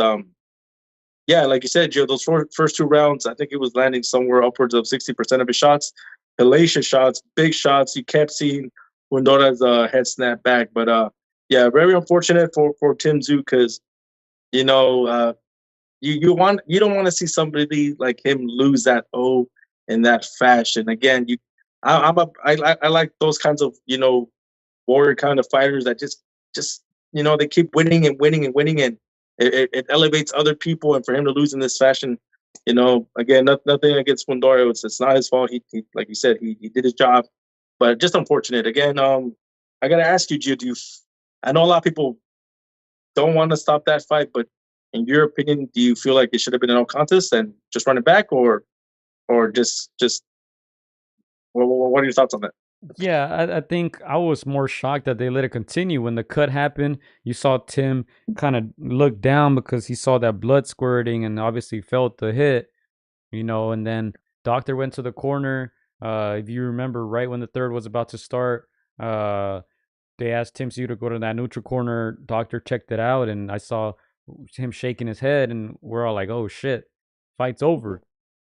Yeah, like you said, Joe, those first 2 rounds, I think he was landing somewhere upwards of 60% of his shots, hellacious shots, big shots. You kept seeing Fundora's head snap back, but yeah, very unfortunate for Tim Tszyu because you don't want to see somebody like him lose that O in that fashion. Again, I like those kinds of warrior kind of fighters that just they keep winning and winning and winning, and it elevates other people. And for him to lose in this fashion, again, nothing against Fundora. It's not his fault. He like you said, he did his job, but just unfortunate. Again, I gotta ask you, Gio, I know a lot of people don't want to stop that fight, but in your opinion, do you feel like it should have been a no contest and just run it back, or just what are your thoughts on that? Yeah, I think I was more shocked that they let it continue. When the cut happened, you saw Tim kind of look down because he saw that blood squirting and obviously felt the hit, and then doctor went to the corner. If you remember, right when the third was about to start, they asked Tim Tszyu to go to that neutral corner. Doctor checked it out, and I saw him shaking his head, and we're all like, oh shit, fight's over.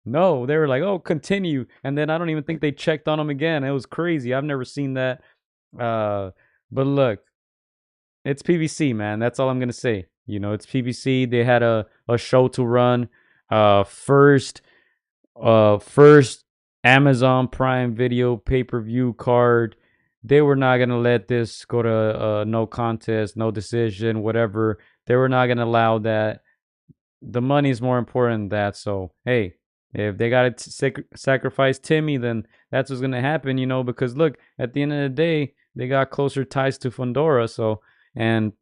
No, they were like, oh, continue. And then I don't even think they checked on him again. It was crazy. I've never seen that. But look, it's PBC, man. That's all I'm going to say. It's PBC. They had a show to run. First Amazon Prime Video pay-per-view card. They were not going to let this go to no contest, no decision, whatever. They were not going to allow that. The money is more important than that. So, hey, if they got to sacrifice Timmy, then that's what's going to happen, because look, at the end of the day, they got closer ties to Fundora. So, and,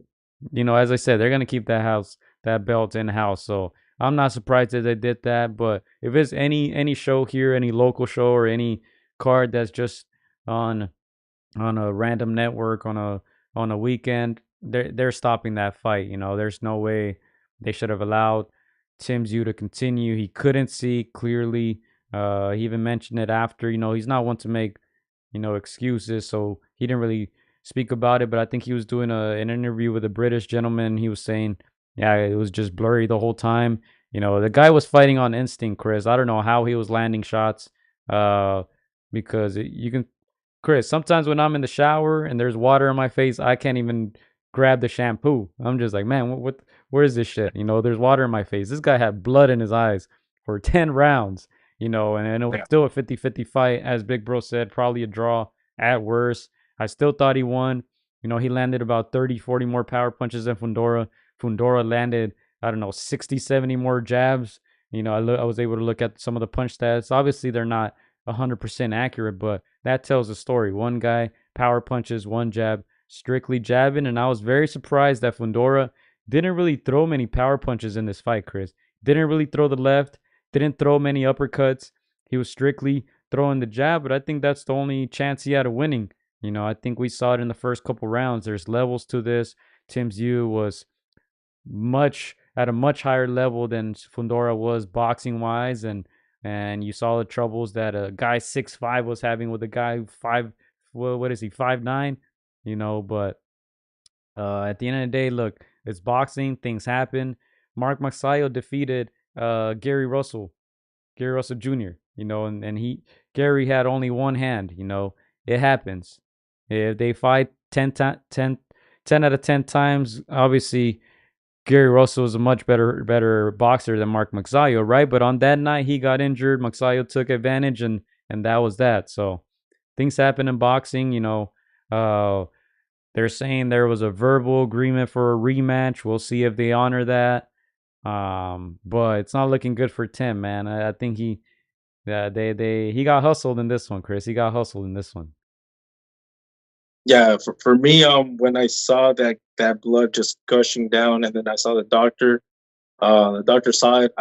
as I said, they're going to keep that belt in house. So I'm not surprised that they did that. But if it's any show here, any local show or any card that's just on a random network on a weekend, they're stopping that fight. There's no way they should have allowed Tim Tszyu to continue. He couldn't see clearly. He even mentioned it after. He's not one to make excuses, so he didn't really speak about it. But I think he was doing an interview with a British gentleman. He was saying, yeah, it was just blurry the whole time. The guy was fighting on instinct, Chris. I don't know how he was landing shots, because you can Chris, sometimes when I'm in the shower and there's water in my face, I can't even grab the shampoo. I'm just like, man, where is this shit? There's water in my face. This guy had blood in his eyes for 10 rounds, and it was still a 50-50 fight, as Big Bro said, probably a draw at worst. I still thought he won. He landed about 30, 40 more power punches than Fundora. Fundora landed, I don't know, 60, 70 more jabs. I was able to look at some of the punch stats. Obviously, they're not 100% accurate, but that tells a story. One guy, power punches, one jab, strictly jabbing. And I was very surprised that Fundora didn't really throw many power punches in this fight, Chris. Didn't really throw the left, didn't throw many uppercuts. He was strictly throwing the jab, but I think that's the only chance he had of winning. I think we saw it in the first couple rounds. There's levels to this. Tim Tszyu was at a much higher level than Fundora was boxing wise, and you saw the troubles that a guy 6'5" was having with a guy what is he, 5'9", but at the end of the day, look, it's boxing, things happen. Mark Magsayo defeated Gary Russell Jr., and Gary had only one hand, it happens. If they fight 10 out of 10 times, obviously Gary Russell is a much better boxer than Mark Magsayo, right? But on that night, he got injured. Magsayo took advantage, and that was that. So things happen in boxing. They're saying there was a verbal agreement for a rematch. We'll see if they honor that. But it's not looking good for Tim, man. I think he got hustled in this one, Chris. He got hustled in this one. Yeah, for me, when I saw that blood just gushing down, and then I saw the doctor saw it.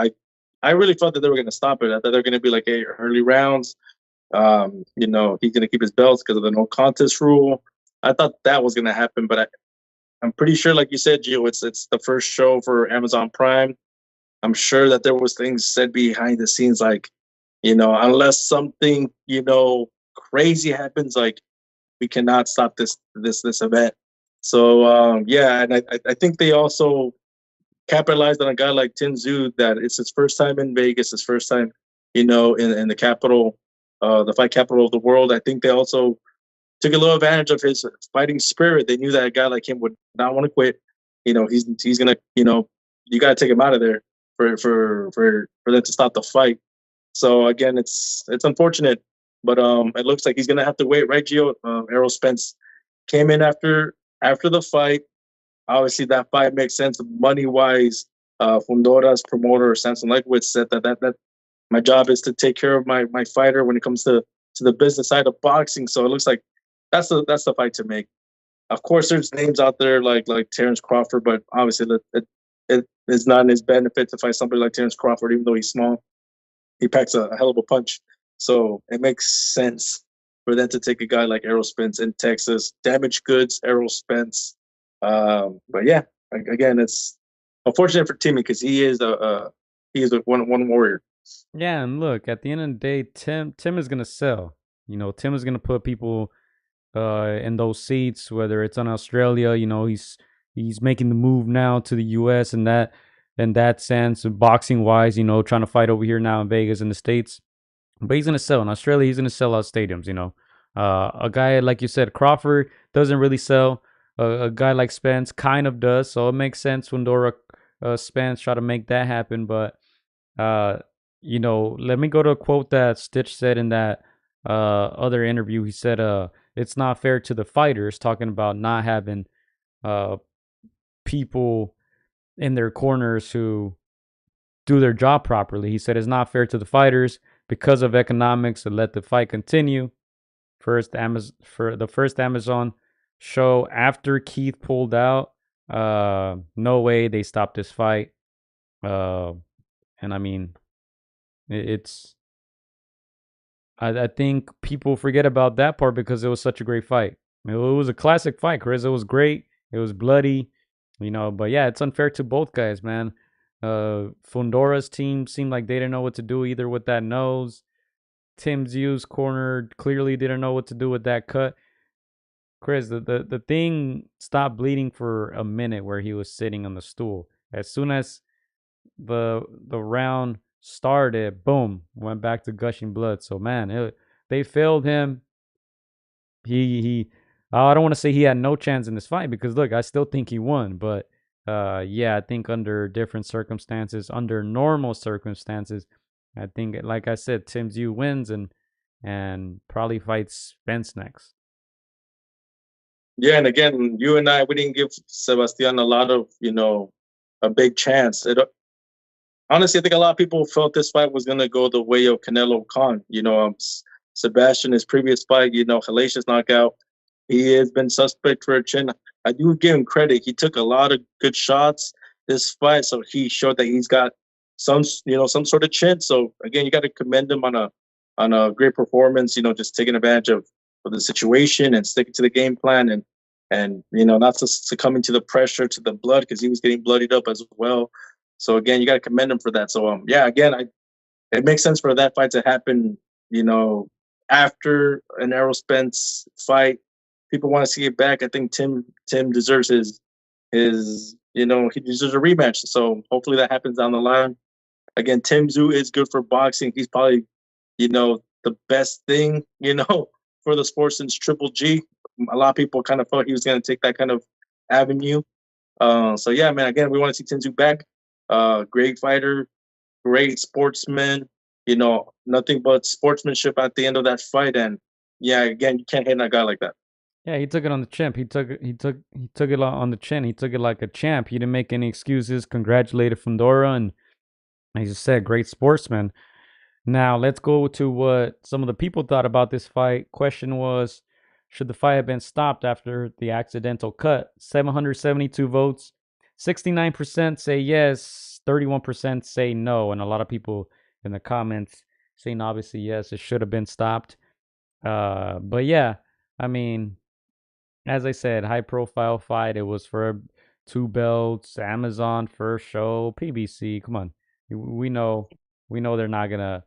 I really thought that they were going to stop it. I thought they were going to be like, hey, early rounds. He's going to keep his belts because of the no contest rule. I thought that was going to happen, but I'm pretty sure, like you said, Gio, it's the first show for Amazon Prime. I'm sure that there was things said behind the scenes, like, unless something, crazy happens, like, we cannot stop this event. So yeah, and I think they also capitalized on a guy like Tim Tszyu, that it's his first time in Vegas, his first time, in the capital, the fight capital of the world. I think they also took a little advantage of his fighting spirit. They knew that a guy like him would not want to quit. He's gonna, you gotta take him out of there for them to stop the fight. So again, it's unfortunate, but it looks like he's gonna have to wait, right, Gio? Errol Spence came in after the fight. Obviously, that fight makes sense money wise. Fundora's promoter, Samson Lekowitz, said that my job is to take care of my fighter when it comes to the business side of boxing. So it looks like that's the fight to make. Of course, there's names out there like Terrence Crawford, but obviously it is not in his benefit to fight somebody like Terrence Crawford, even though he's small. He packs a hell of a punch. So it makes sense for them to take a guy like Errol Spence in Texas. Damaged goods, Errol Spence. But yeah, again, it's unfortunate for Timmy because he is a one warrior. Yeah, and look, at the end of the day, Tim is gonna sell. Tim is gonna put people in those seats, whether it's on Australia. He's making the move now to the U.S. and that in that sense, boxing wise, trying to fight over here now in Vegas in the States. But he's gonna sell in Australia. He's gonna sell out stadiums. A guy like you said, Crawford doesn't really sell. A guy like Spence kind of does, so it makes sense when Spence try to make that happen. But let me go to a quote that Stitch said in that other interview. He said, "It's not fair to the fighters," talking about not having people in their corners who do their job properly. He said it's not fair to the fighters because of economics to let the fight continue. For the first Amazon show after Keith pulled out, no way they stopped this fight. And I mean, I think people forget about that part because it was such a great fight. It was a classic fight, Chris. It was great. It was bloody, but yeah, it's unfair to both guys, man. Fundora's team seemed like they didn't know what to do either with that nose. Tim Tszyu's corner clearly didn't know what to do with that cut. Chris, the thing stopped bleeding for a minute where he was sitting on the stool. As soon as the round started, boom, went back to gushing blood. So man, they failed him. he I don't want to say he had no chance in this fight because look, I still think he won, but yeah, I think under different circumstances, under normal circumstances, I think like I said, Tim Tszyu wins and probably fights Spence next. Yeah, and again, you and I, we didn't give Sebastian a lot of, a big chance. Honestly, I think a lot of people felt this fight was going to go the way of Canelo Khan. Sebastian, his previous fight, hellacious knockout. He has been suspect for a chin. I do give him credit. He took a lot of good shots this fight, so he showed that he's got some sort of chin. So again, you got to commend him on a great performance. Just taking advantage of the situation and sticking to the game plan and not succumbing to the pressure, to the blood, because he was getting bloodied up as well. So again, you got to commend him for that. So yeah, again, it makes sense for that fight to happen. After an Errol Spence fight, people want to see it back. I think Tim deserves his he deserves a rematch. So hopefully that happens down the line. Again, Tim Tszyu is good for boxing. He's probably the best thing for the sport since Triple G. A lot of people kind of thought he was going to take that kind of avenue. So yeah, man. Again, we want to see Tim Tszyu back. Great fighter, great sportsman. Nothing but sportsmanship at the end of that fight. And yeah, again, you can't hate a guy like that. Yeah, he took it on the chin. He took it on the chin. He took it like a champ. He didn't make any excuses. Congratulated Fundora, and as you said, great sportsman. Now let's go to what some of the people thought about this fight. Question was, should the fight have been stopped after the accidental cut? 772 votes. 69% say yes. 31% say no, and a lot of people in the comments saying obviously yes, it should have been stopped. But yeah, I mean, as I said, high profile fight. It was for 2 belts, Amazon first show, PBC. Come on, we know they're not gonna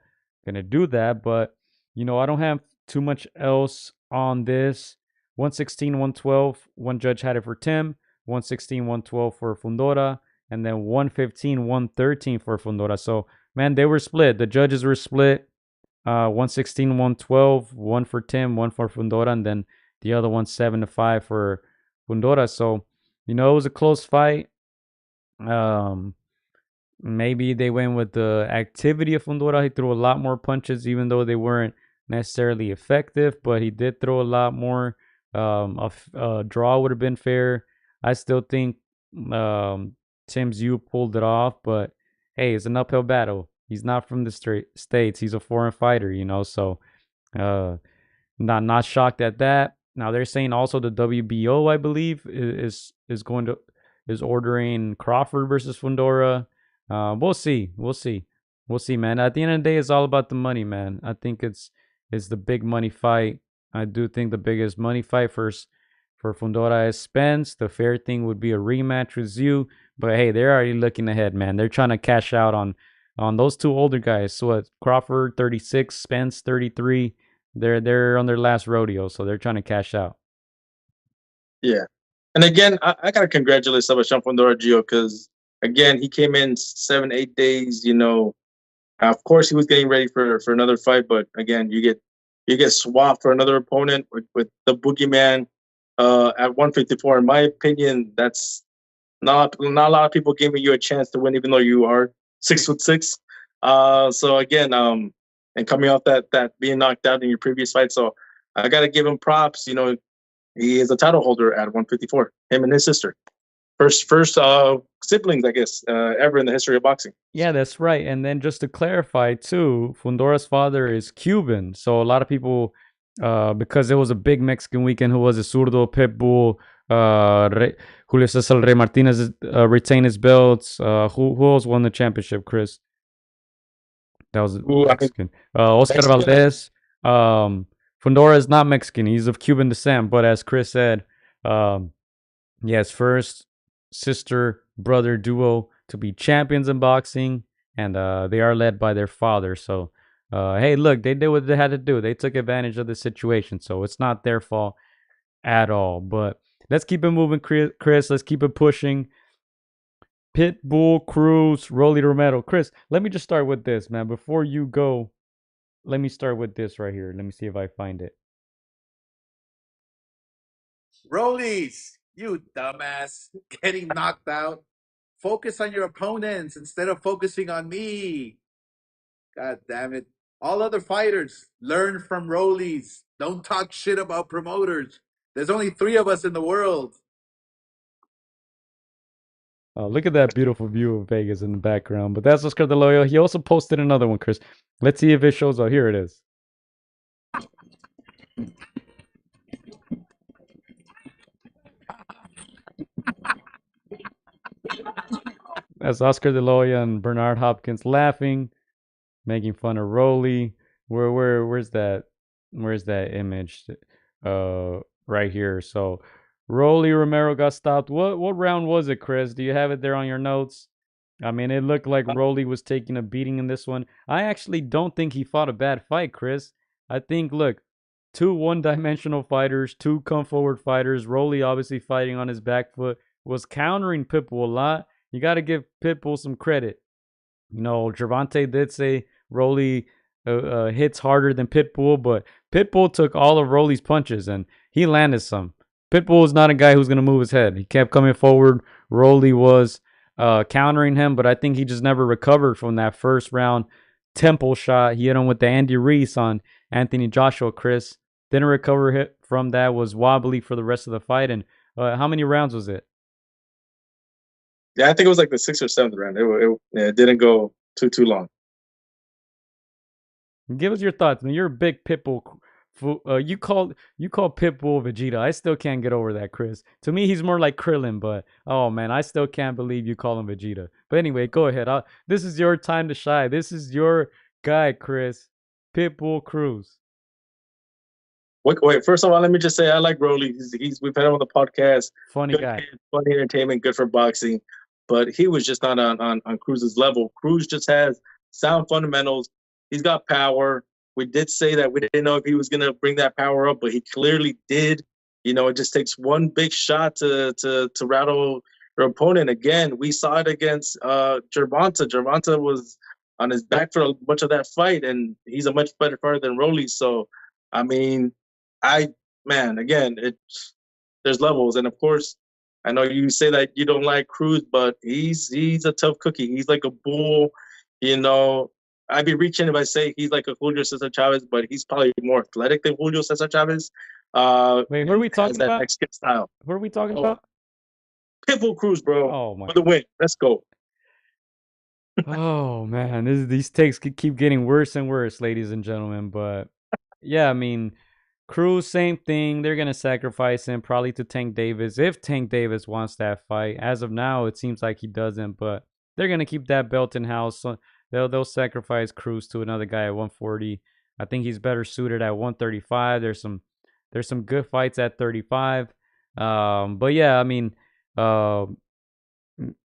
do that. But I don't have too much else on this. 116, 112. One judge had it for Tim. 116, 112 for Fundora, and then 115, 113 for Fundora. So man, they were split. The judges were split. 116, 112, one for Tim, one for Fundora, and then the other one 7-5 for Fundora. So, it was a close fight. Maybe they went with the activity of Fundora. He threw a lot more punches, even though they weren't necessarily effective, but he did throw a lot more. A draw would have been fair. I still think Tim Tszyu pulled it off, but hey, it's an uphill battle. He's not from the States. He's a foreign fighter, so not shocked at that. Now they're saying also the WBO, I believe, is ordering Crawford versus Fundora. We'll see, man. At the end of the day, it's all about the money, man. I think it's the big money fight. I do think the biggest money fight for Fundora is Spence. The fair thing would be a rematch with Tszyu, but hey, they're already looking ahead, man. They're trying to cash out on those two older guys. So Crawford 36, Spence 33. They're on their last rodeo, so they're trying to cash out. Yeah, and again, I gotta congratulate Sebastian Fundora, Gio, because again, he came in 7-8 days. Of course, he was getting ready for another fight, but again, you get swapped for another opponent with the boogeyman at 154. In my opinion, that's not a lot of people giving you a chance to win, even though you are 6'6". So again, and coming off that being knocked out in your previous fight, so I gotta give him props. He is a title holder at 154. Him and his sister, first siblings, I guess, ever in the history of boxing. Yeah, that's right. And then just to clarify too, Fundora's father is Cuban, so a lot of people, because it was a big Mexican weekend, who was a Zurdo, Pitbull, Julio Cesar, Rey Martinez retained his belts. Who else won the championship, Chris? That was Mexican. Oscar Valdez. Fundora is not Mexican. He's of Cuban descent. But as Chris said, yes, first sister-brother duo to be champions in boxing. And they are led by their father. So, hey, look, they did what they had to do. They took advantage of the situation. So it's not their fault at all. But let's keep it moving, Chris. Let's keep it pushing. Pitbull, Cruz, Rolando Romero. Chris, let me just start with this, man. Before you go, let me start with this right here. Let me see if I find it. Rollies, you dumbass, getting knocked out. Focus on your opponents instead of focusing on me. God damn it. All other fighters, learn from Rollies. Don't talk shit about promoters. There's only 3 of us in the world. Oh, look at that beautiful view of Vegas in the background. But that's Oscar De Loyo. He also posted another one, Chris. Let's see if it shows up. Here it is. That's Oscar De Loya and Bernard Hopkins laughing, making fun of Rolly. Where's that? Where's that image? Right here. So Rolly Romero got stopped. What round was it, Chris? Do you have it there on your notes? I mean, it looked like Rolly was taking a beating in this one. I actually don't think he fought a bad fight, Chris. I think, look, 2 one-dimensional fighters, 2 come-forward fighters. Rolly obviously fighting on his back foot, was countering Pitbull a lot. You got to give Pitbull some credit. You know, Gervonta did say Rolly hits harder than Pitbull, but Pitbull took all of Rolly's punches and he landed some. Pitbull is not a guy who's going to move his head. He kept coming forward. Rolly was countering him, but I think he just never recovered from that first round temple shot. He hit him with the Andy Reese on Anthony Joshua. Chris didn't recover from that, was wobbly for the rest of the fight. And how many rounds was it? Yeah, I think it was like the 6th or 7th round. It didn't go too long. Give us your thoughts. I mean, you're a big Pitbull. You call Pitbull Vegeta. I still can't get over that, Chris. To me, he's more like Krillin, but oh man, I still can't believe you call him Vegeta. But anyway, go ahead. This is your time to shine. This is your guy, Chris. Pitbull Cruz. Wait. First of all, let me just say I like Rolly. We've had him on the podcast. Funny guy. Funny entertainment, good for boxing. But he was just not on Cruz's level. Cruz just has sound fundamentals. He's got power. We did say that we didn't know if he was going to bring that power up, but he clearly did. You know, it just takes one big shot to rattle your opponent. Again, we saw it against Gervonta. Gervonta was on his back for much of that fight, and he's a much better fighter than Rolly. So, I mean, again, there's levels. And, of course, I know you say that you don't like Cruz, but he's a tough cookie. He's like a bull, you know. I'd be reaching if I say he's like a Julio Cesar Chavez, but he's probably more athletic than Julio Cesar Chavez. Wait, who are we talking about? Mexican style. Who are we talking about? Pitbull Cruz, bro. Oh my! For the win. Let's go. Oh man, these takes keep getting worse and worse, ladies and gentlemen. But yeah, I mean, Cruz, same thing. They're gonna sacrifice him probably to Tank Davis if Tank Davis wants that fight. As of now, it seems like he doesn't, but they're gonna keep that belt in house. So they'll sacrifice Cruz to another guy at 140. I think he's better suited at 135. There's some good fights at 35. But yeah, I mean, I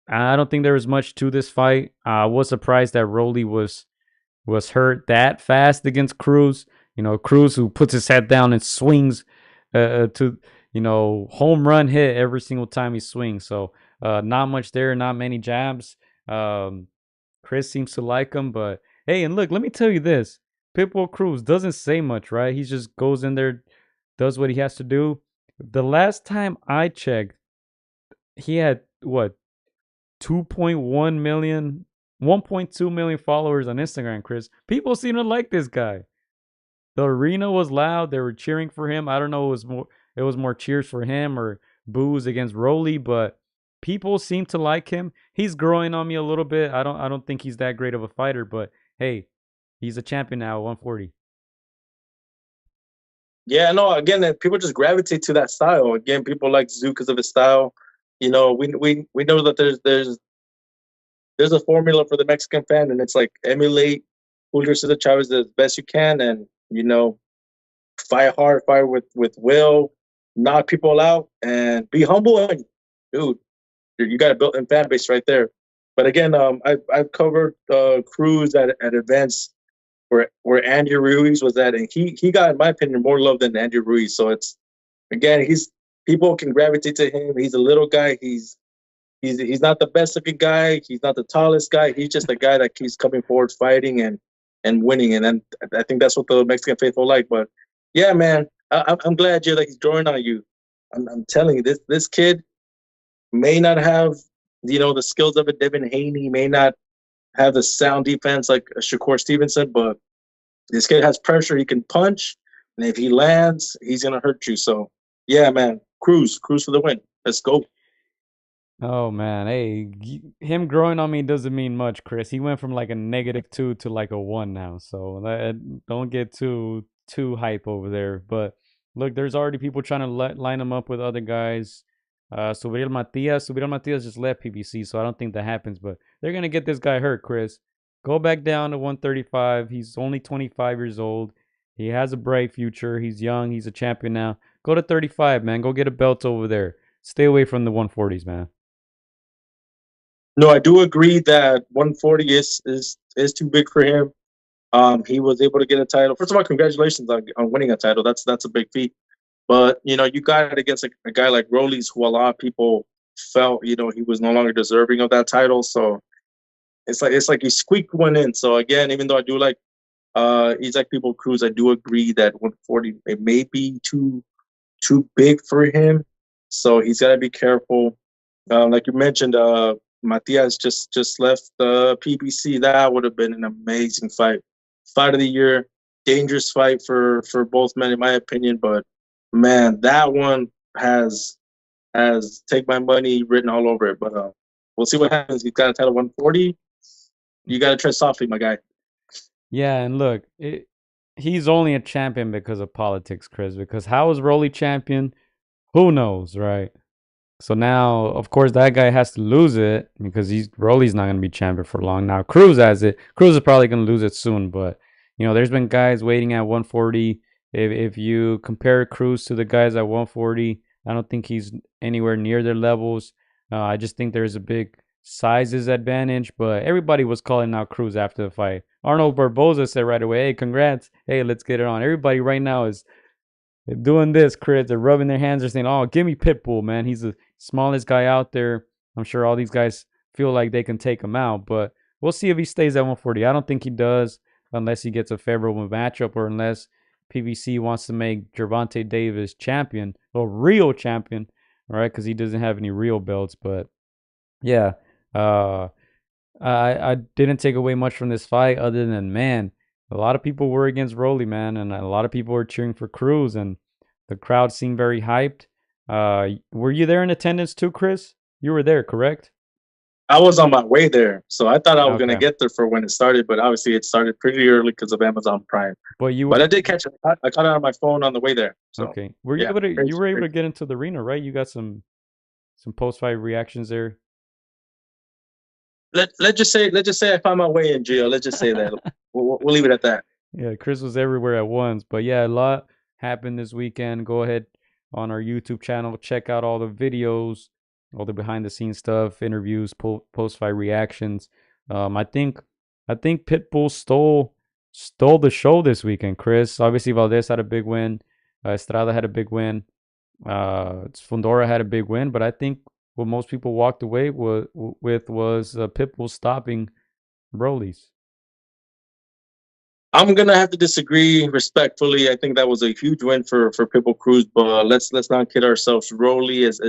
don't think there was much to this fight. I was surprised that Rolly was hurt that fast against Cruz. You know, Cruz, who puts his head down and swings to, you know, home run hit every single time he swings. So not much there, not many jabs. Chris seems to like him, but hey, and look, let me tell you this. Pitbull Cruz doesn't say much, right? He just goes in there, does what he has to do. The last time I checked, he had, 2.1 million, 1.2 million followers on Instagram, Chris. People seem to like this guy. The arena was loud. They were cheering for him. I don't know, it was more cheers for him or boos against Rolly, but people seem to like him. He's growing on me a little bit. I don't think he's that great of a fighter, but hey, he's a champion now at 140. Yeah, no, again, people just gravitate to that style. Again, people like Tszyu because of his style. You know, we know that there's a formula for the Mexican fan, and it's like emulate Julio Cesar Chavez as best you can, and you know, fight hard, fight with will, knock people out, and be humble. And dude, you got a built-in fan base right there. But again, I've covered Cruz at events where Andy Ruiz was at, and he got, in my opinion, more love than Andy Ruiz. So it's, again, people can gravitate to him. He's a little guy. He's not the best looking guy. He's not the tallest guy. He's just a guy that keeps coming forward, fighting and winning. And then I think that's what the Mexican faithful like. But yeah, man, I'm glad, Jay, that he's drawing on you. I'm telling you, this kid may not have the skills of a Devin Haney, may not have the sound defense like a Shakur Stevenson, but this kid has pressure. He can punch, and if he lands, he's gonna hurt you. So yeah, man, Cruz for the win. Let's go. Oh man, hey, him growing on me doesn't mean much, Chris. He went from like a -2 to like a 1 now. So don't get too hype over there. But look, there's already people trying to line him up with other guys. Subriel Matias just left PBC, so I don't think that happens. But they're gonna get this guy hurt, Chris. Go back down to 135. He's only 25 years old. He has a bright future. He's young. He's a champion now. Go to 35, man. Go get a belt over there. Stay away from the 140s, man. No, I do agree that 140 is too big for him. He was able to get a title. First of all, congratulations on winning a title. That's a big feat. But you got it against a guy like Rollies, who a lot of people felt he was no longer deserving of that title. So it's like he squeaked one in. So again, even though I do like Isaac People Cruz, I do agree that 140 it may be too big for him. So he's got to be careful. Like you mentioned, Matias just left the PBC. That would have been an amazing fight of the year. Dangerous fight for both men, in my opinion. But man, that one has take my money written all over it. But we'll see what happens. He's got a title 140. You got to tread softly, my guy. Yeah, and look, he's only a champion because of politics, Chris. Because how is Rolly champion? Who knows, right? So now, of course, that guy has to lose it because Rolly's not going to be champion for long. Now, Cruz has it. Cruz is probably going to lose it soon. But, there's been guys waiting at 140. If you compare Cruz to the guys at 140, I don't think he's anywhere near their levels. I just think there's a big sizes advantage. But everybody was calling out Cruz after the fight. Arnold Barboza said right away, hey, congrats. Hey, let's get it on. Everybody right now is doing this, Chris. They're rubbing their hands. They're saying, oh, give me Pitbull, man. He's the smallest guy out there. I'm sure all these guys feel like they can take him out. But we'll see if he stays at 140. I don't think he does unless he gets a favorable matchup or unless PBC wants to make Gervonta Davis champion, a real champion, right? Because he doesn't have any real belts. But, yeah, I didn't take away much from this fight other than, man, a lot of people were against Rolly, man, and a lot of people were cheering for Cruz, and the crowd seemed very hyped. Were you there in attendance too, Chris? You were there, correct? I was on my way there, so I thought I was going to get there for when it started, but obviously it started pretty early because of Amazon Prime. But I did catch it. I caught it on my phone on the way there. So, okay, were you able to? You were able to get into the arena, right? You got some post-fight reactions there. Let's just say I found my way in, Gio. Let's just say that. we'll leave it at that. Yeah, Chris was everywhere at once, but yeah, a lot happened this weekend. Go ahead on our YouTube channel, check out all the videos, all the behind-the-scenes stuff, interviews, post-fight reactions. I think Pitbull stole the show this weekend, Chris. Obviously, Valdez had a big win. Estrada had a big win. Fundora had a big win, but I think what most people walked away with was Pitbull stopping Rollies. I'm gonna have to disagree respectfully. I think that was a huge win for Pitbull Cruz, but let's not kid ourselves. Rolly is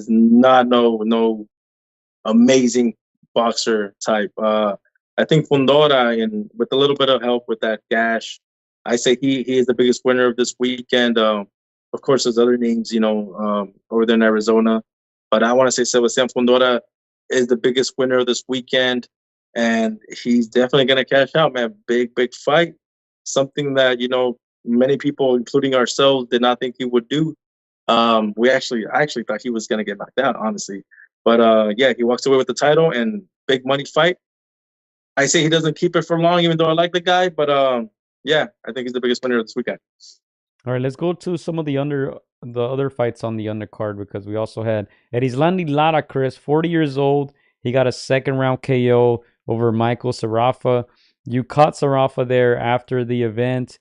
not no amazing boxer type. I think Fundora, and with a little bit of help with that gash, I say he is the biggest winner of this weekend. Of course, there's other names, over there in Arizona, but I want to say Sebastian Fundora is the biggest winner of this weekend. And he's definitely going to cash out, man. Big fight. Something that, many people, including ourselves, did not think he would do. I actually thought he was going to get knocked out, honestly. But, yeah, he walks away with the title and big money fight. I say he doesn't keep it for long, even though I like the guy. But, yeah, I think he's the biggest winner of this weekend. All right, let's go to some of the other fights on the undercard because we also had Erislandy Lara, Chris, 40 years old. He got a second-round KO over Miachael Zerafa. You caught Zerafa there after the event.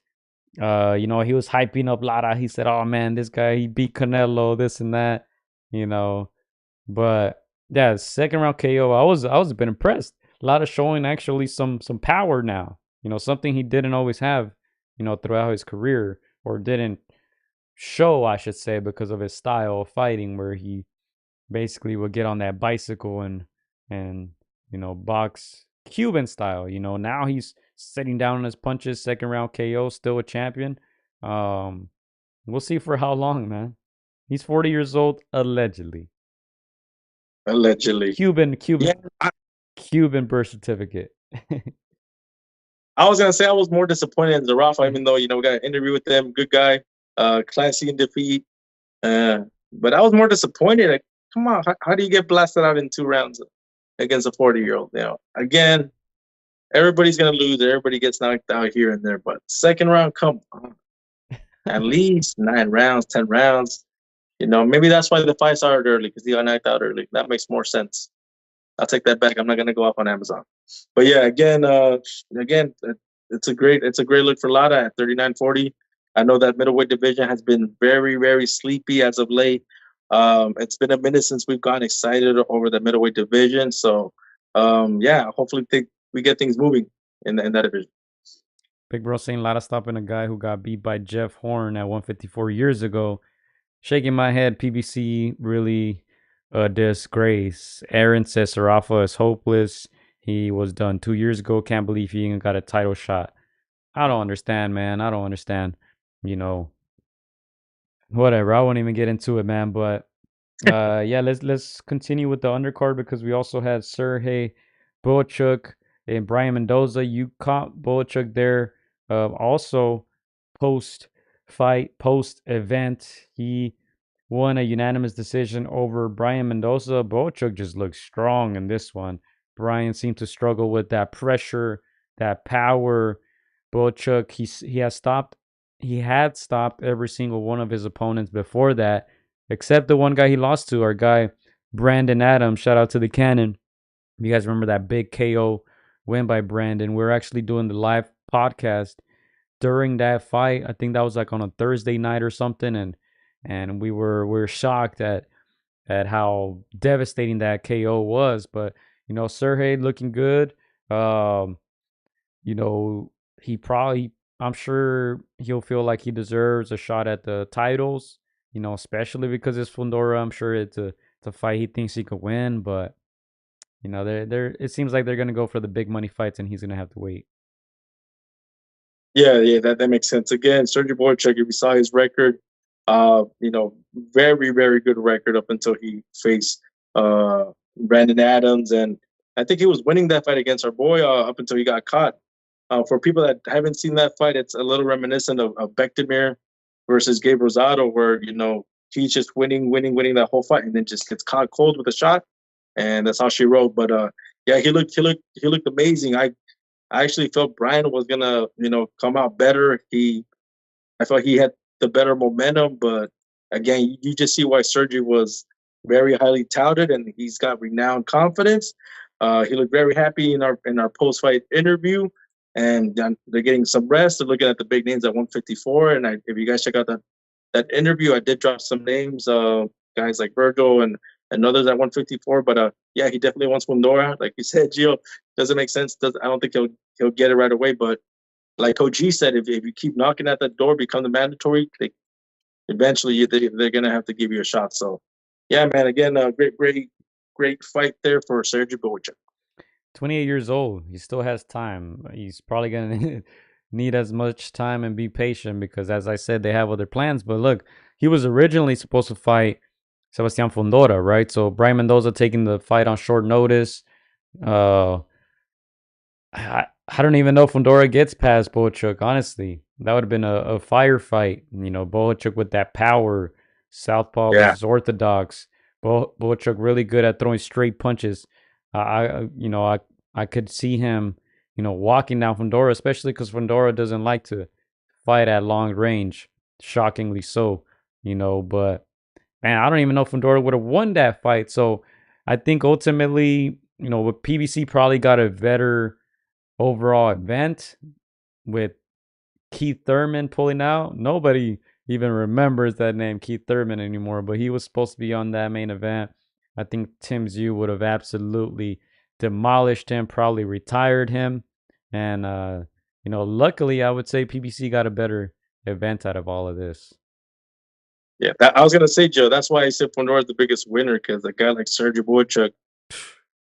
He was hyping up Lara. He said, oh, man, this guy, he beat Canelo, this and that, But, yeah, second-round KO, I was a bit impressed. Lara showing actually some power now. Something he didn't always have, throughout his career or didn't show, I should say, because of his style of fighting, where he basically would get on that bicycle and box Cuban style. Now he's sitting down on his punches, second round KO, still a champion. We'll see for how long, man. He's 40 years old, allegedly. Allegedly. Cuban Yeah, Cuban birth certificate. I was gonna say I was more disappointed in Zerafa, even though we got an interview with him, good guy, classy in defeat. But I was more disappointed. Like, come on, how do you get blasted out in 2 rounds against a 40-year-old? Again, everybody's gonna lose. Everybody gets knocked out here and there, but second round, come on, at least 9 rounds, 10 rounds. Maybe that's why the fight started early, because he got knocked out early. That makes more sense. I'll take that back. I'm not gonna go off on Amazon. But yeah, again, it's a great look for Lara at 39-40. I know that middleweight division has been very, very sleepy as of late. It's been a minute since we've gotten excited over the middleweight division. So yeah, hopefully we get things moving in that division. Big Bro saying Lara stopping a guy who got beat by Jeff Horn at 154 years ago. Shaking my head, PBC really a disgrace. Aaron says Zerafa is hopeless. He was done 2 years ago. Can't believe he even got a title shot. I don't understand, man. I don't understand. Whatever. I won't even get into it, man. But yeah, let's continue with the undercard, because we also had Sergey Bochuk and Brian Mendoza. You caught Bochuk there. Also, post event, he won a unanimous decision over Brian Mendoza. Bochuk just looks strong in this one. Brian seemed to struggle with that pressure, that power. Bochuk, he had stopped every single one of his opponents before that, except the one guy he lost to, our guy Brandon Adams. Shout out to the Cannon. You guys remember that big KO win by Brandon? We're actually doing the live podcast during that fight. I think that was like on a Thursday night or something, and we were shocked at how devastating that KO was. But Sergey looking good. He probably, I'm sure he'll feel like he deserves a shot at the titles. Especially because it's Fundora. I'm sure it's a fight he thinks he could win, but it seems like they're gonna go for the big money fights, and he's gonna have to wait. Yeah, that makes sense. Again, Sergey Boychuk, if you saw his record, very, very good record up until he faced Brandon Adams, and I think he was winning that fight against our boy up until he got caught. For people that haven't seen that fight, it's a little reminiscent of Bektemir versus Gabe Rosado, where he's just winning that whole fight, and then just gets caught cold with a shot, and that's how she wrote. But yeah, he looked amazing. I actually felt Brian was gonna come out better. I thought he had the better momentum, but again, you just see why Sergey was very highly touted, and he's got renowned confidence. He looked very happy in our post fight interview, and they're getting some rest. They're looking at the big names at 154, and if you guys check out that interview, I did drop some names, guys like Virgil and others at 154. But yeah, he definitely wants Fundora. Like you said, Gio, doesn't make sense. I don't think he'll get it right away, but like Coach G said, if you keep knocking at that door, become the mandatory, eventually they're gonna have to give you a shot. So, yeah, man. Again, great fight there for Sergey Boychuk. 28 years old. He still has time. He's probably gonna need as much time and be patient, because, as I said, they have other plans. But look, he was originally supposed to fight Sebastian Fundora, right? So Brian Mendoza taking the fight on short notice. I don't even know if Fundora gets past Bochuk, honestly. That would have been a firefight. Bochuk with that power. Southpaw versus orthodox. Bochuk really good at throwing straight punches. I could see him, walking down Fundora, especially because Fundora doesn't like to fight at long range. Shockingly so, but man, I don't even know if Fundora would have won that fight. So I think ultimately, with PBC probably got a better overall event with Keith Thurman pulling out. Nobody even remembers that name, Keith Thurman, anymore, but he was supposed to be on that main event. I think Tim Tszyu would have absolutely demolished him, probably retired him. And, luckily, I would say PBC got a better event out of all of this. Yeah, I was gonna say, Joe. That's why I said Fundora is the biggest winner because a guy like Sergio Boychuk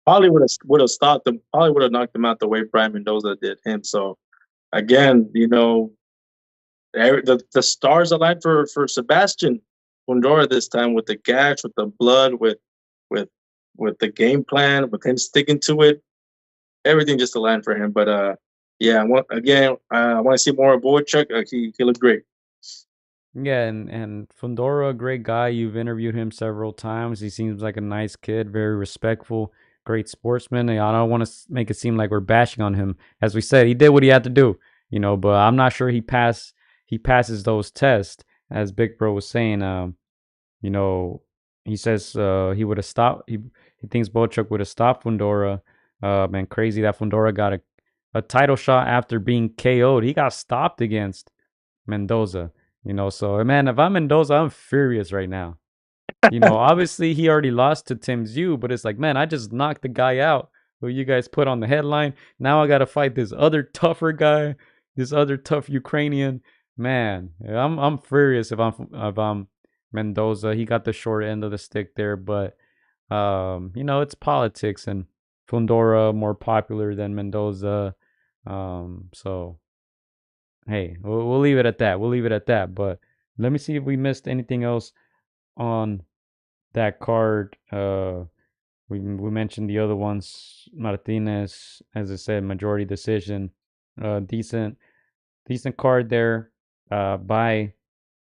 probably would have stopped him. Probably would have knocked him out the way Brian Mendoza did him. So again, the stars aligned for Sebastian Fundora this time with the gash, with the blood, with with the game plan, with him sticking to it. Everything just aligned for him. But yeah, I want to see more of Boychuk. He looked great. Yeah, and Fundora, a great guy. You've interviewed him several times. He seems like a nice kid, very respectful, great sportsman. And I don't want to make it seem like we're bashing on him. As we said, he did what he had to do, but I'm not sure he passes those tests. As Big Bro was saying, he says he would have stopped. He thinks Bochuk would have stopped Fundora. Man, crazy that Fundora got a title shot after being KO'd. He got stopped against Mendoza. So man, if I'm Mendoza, I'm furious right now. Obviously he already lost to Tim Tszyu, but it's like, man, I just knocked the guy out who you guys put on the headline. Now I got to fight this other tougher guy, this other tough Ukrainian. Man, I'm furious if I'm Mendoza. He got the short end of the stick there, but it's politics, and Fundora more popular than Mendoza. So hey, we'll leave it at that. We'll leave it at that. But let me see if we missed anything else on that card. We mentioned the other ones. Martinez, as I said, majority decision. Decent card there by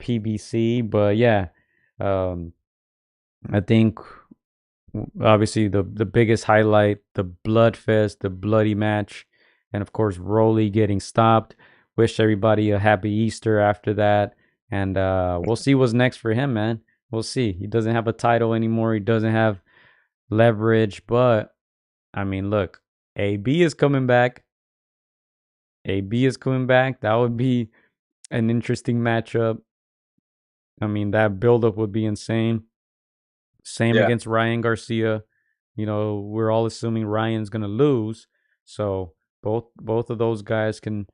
PBC. But yeah, I think obviously the biggest highlight, the bloodfest, the bloody match, and of course Rolly getting stopped. Wish everybody a happy Easter after that. And we'll see what's next for him, man. We'll see. He doesn't have a title anymore. He doesn't have leverage. But, I mean, look, AB is coming back. AB is coming back. That would be an interesting matchup. I mean, that buildup would be insane. Same against Ryan Garcia. We're all assuming Ryan's going to lose. So both of those guys can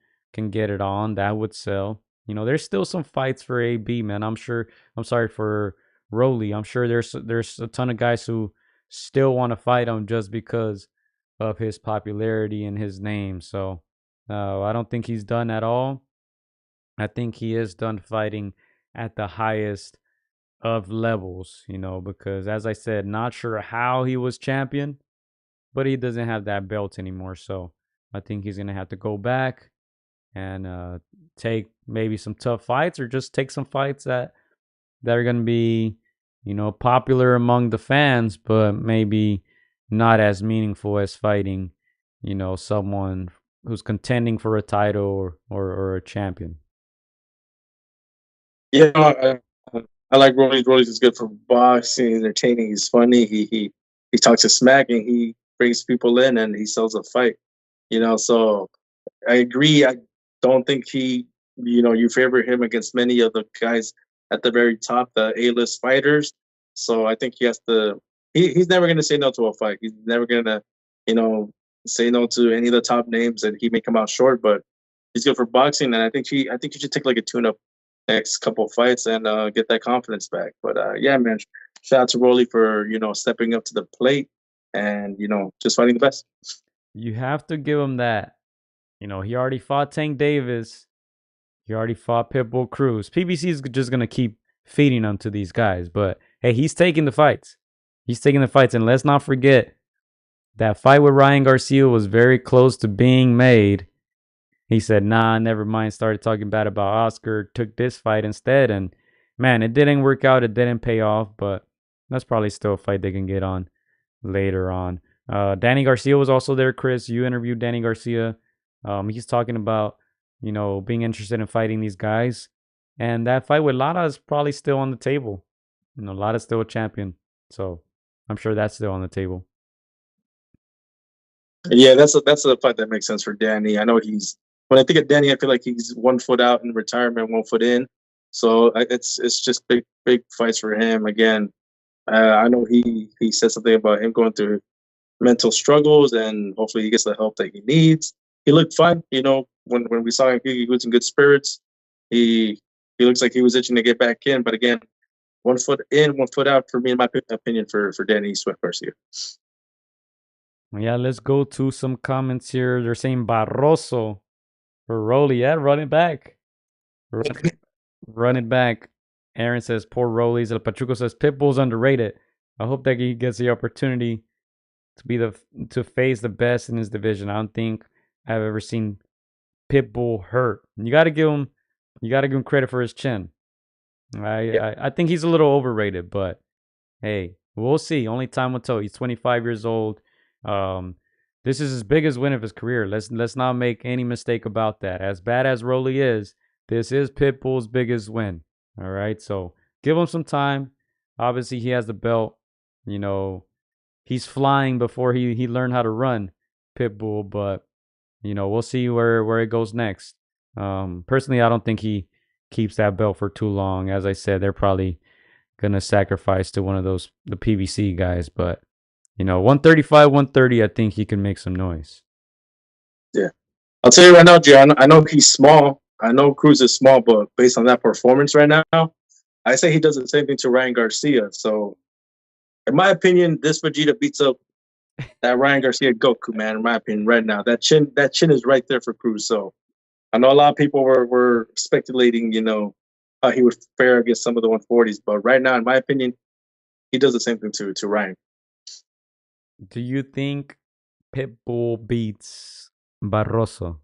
get it on. That would sell. There's still some fights for AB, man. I'm sorry for Rolly. I'm sure there's a ton of guys who still want to fight him just because of his popularity and his name. So I don't think he's done at all. I think he is done fighting at the highest of levels, because as I said, not sure how he was champion, but he doesn't have that belt anymore. So I think he's going to have to go back and take maybe some tough fights, or just take some fights that are going to be, popular among the fans, but maybe not as meaningful as fighting, someone who's contending for a title or a champion. Yeah, I like Rollies. Rollies is good for boxing, entertaining. He's funny. He talks a smack, and he brings people in, and he sells a fight. So I agree. I don't think you favor him against many of the guys at the very top, the A-list fighters. So I think he has to. He's never going to say no to a fight. He's never going to, say no to any of the top names, and he may come out short. But he's good for boxing, and I think you should take like a tune-up next couple fights and get that confidence back. But yeah, man, shout out to Rolly for stepping up to the plate and just fighting the best. You have to give him that. He already fought Tank Davis. He already fought Pitbull Cruz. PBC is just going to keep feeding him to these guys. But, hey, he's taking the fights. He's taking the fights. And let's not forget, that fight with Ryan Garcia was very close to being made. He said, nah, never mind. Started talking bad about Oscar. Took this fight instead. And, man, it didn't work out. It didn't pay off. But that's probably still a fight they can get on later on. Danny Garcia was also there, Chris. You interviewed Danny Garcia. He's talking about, being interested in fighting these guys. And that fight with Lara is probably still on the table. Lara's still a champion. So I'm sure that's still on the table. Yeah, that's a fight that makes sense for Danny. I know when I think of Danny, I feel like he's 1 foot out in retirement, 1 foot in. So it's just big fights for him. Again, I know he said something about him going through mental struggles, and hopefully he gets the help that he needs. He looked fine, when we saw him, he was in good spirits. He looks like he was itching to get back in, but again, 1 foot in, 1 foot out for me, in my opinion, for Danny Swift Garcia. Yeah, let's go to some comments here. They're saying Barroso for Rolly. Yeah, run it back. Run it back. Aaron says, poor Rollies. El Pachuco says, Pitbull's underrated. I hope that he gets the opportunity to face the best in his division. I don't think I've ever seen Pitbull hurt. You got to give him credit for his chin. I think he's a little overrated, but hey, we'll see. Only time will tell. He's 25 years old. This is his biggest win of his career. Let's not make any mistake about that. As bad as Rolly is, this is Pitbull's biggest win. All right, so give him some time. Obviously, he has the belt. You know, he's flying before he learned how to run, Pitbull. But you know, we'll see where it goes next. Personally, I don't think he keeps that belt for too long. As I said, they're probably gonna sacrifice to one of the PVC guys. But you know, 135, 130, I think he can make some noise. Yeah, I'll tell you right now, Jay. I know he's small. I know Cruz is small, but based on that performance right now, I say he does the same thing to Ryan Garcia. So, in my opinion, this Vegeta beats up that Ryan Garcia Goku, man. In my opinion, right now, that chin is right there for Cruz. So, I know a lot of people were speculating, you know, how he would fare against some of the 140s, but right now, in my opinion, he does the same thing to Ryan. Do you think Pitbull beats Barroso?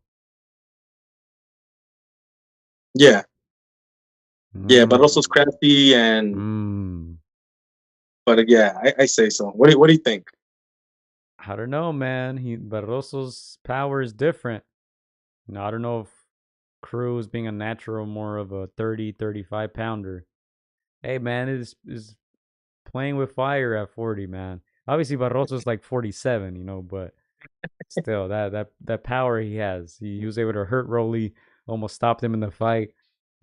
Yeah. Yeah, Barroso's crafty and but yeah, I say so. What do you think? I don't know, man. Barroso's power is different. You know, I don't know if Cruz being a natural more of a 30, 35 pounder. Hey man, is playing with fire at 40, man. Obviously Barroso's like 47, you know, but still that power he has. He was able to hurt Rolly, almost stopped him in the fight.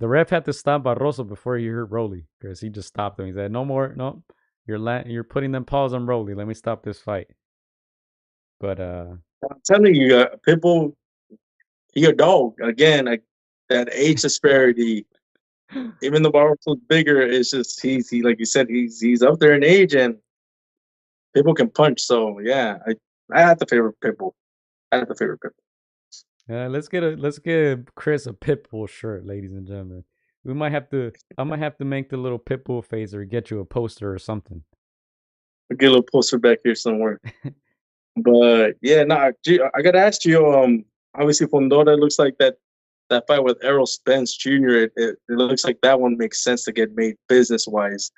The ref had to stop Barroso before he hurt Rolly because he just stopped him. He said, "No more, no. You're putting them paws on Rolly. Let me stop this fight." But I'm telling you, Pitbull, he a dog again. Like that age disparity. Even though Barroso's bigger, it's just he like you said, he's up there in age and Pitbull can punch. So yeah, I have to favor Pitbull. let's get Chris a Pitbull shirt, ladies and gentlemen. I might have to make the little Pitbull face or get you a poster or something. I'll get a little poster back here somewhere. But yeah, I gotta ask you. Obviously, Fundora looks like that fight with Errol Spence Jr. It looks like that one makes sense to get made business wise.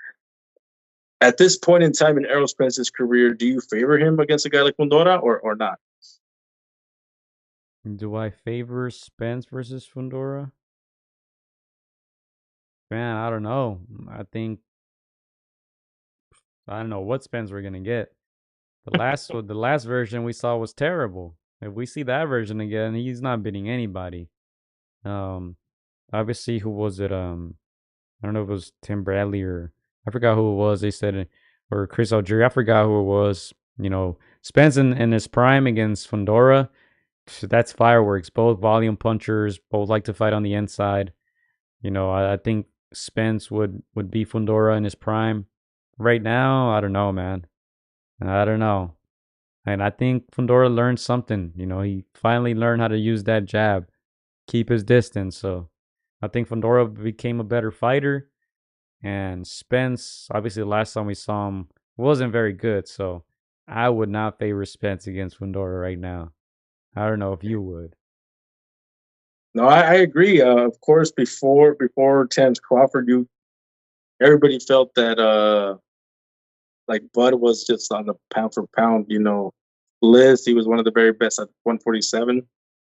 At this point in time in Errol Spence's career, do you favor him against a guy like Fundora or not? Do I favor Spence versus Fundora? Man, I don't know. I don't know what Spence we're gonna get. The last version we saw was terrible. If we see that version again, he's not beating anybody. Obviously, who was it? I don't know if it was Tim Bradley or I forgot who it was. They said or Chris Algieri. I forgot who it was. You know, Spence in his prime against Fundora. That's fireworks. Both volume punchers. Both like to fight on the inside. You know, I think Spence would beat Fundora in his prime. Right now, I don't know, man. I don't know. And I think Fundora learned something. You know, he finally learned how to use that jab, keep his distance. So I think Fundora became a better fighter. And Spence, obviously, the last time we saw him wasn't very good. So I would not favor Spence against Fundora right now. I don't know if you would. No, I agree. Of course, before Terence Crawford, everybody felt that like Bud was just on the pound for pound, you know, list. He was one of the very best at 147.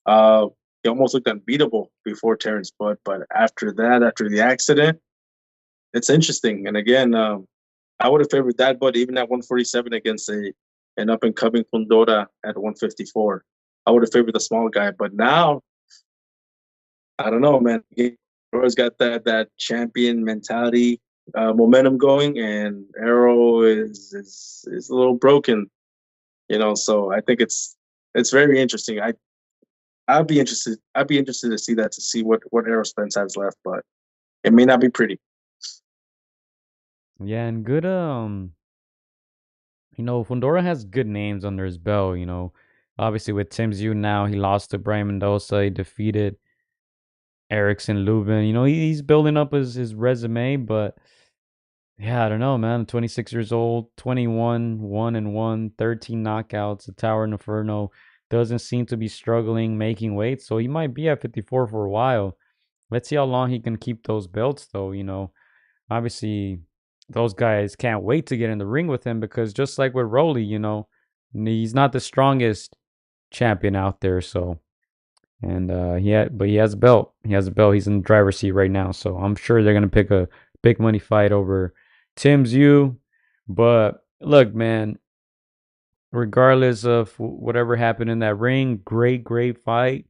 He almost looked unbeatable before Terence Bud, but after the accident, it's interesting. And again, I would have favored that Bud even at 147 against an up and coming Fundora at 154. I would have favored the small guy, but now I don't know, man. Arrow's got that champion mentality, momentum going, and Arrow is a little broken, you know. So I think it's very interesting. I'd be interested to see that, to see what Arrow Spence has left, but it may not be pretty. Yeah, and good Fundora has good names under his belt, Obviously with Tim Tszyu now, he lost to Brian Mendoza, he defeated Erickson Lubin. He's building up his resume, but yeah, I don't know, man. 26 years old, 21, 1-1, 13 knockouts. The Tower Inferno doesn't seem to be struggling making weight, so he might be at 54 for a while. Let's see how long he can keep those belts, though. Obviously, those guys can't wait to get in the ring with him because just like with Rolly, he's not the strongest champion out there. So, and but he has a belt. He has a belt. He's in the driver's seat right now. So I'm sure they're gonna pick a big money fight over Tim Tszyu. But look, man, regardless of whatever happened in that ring, great fight.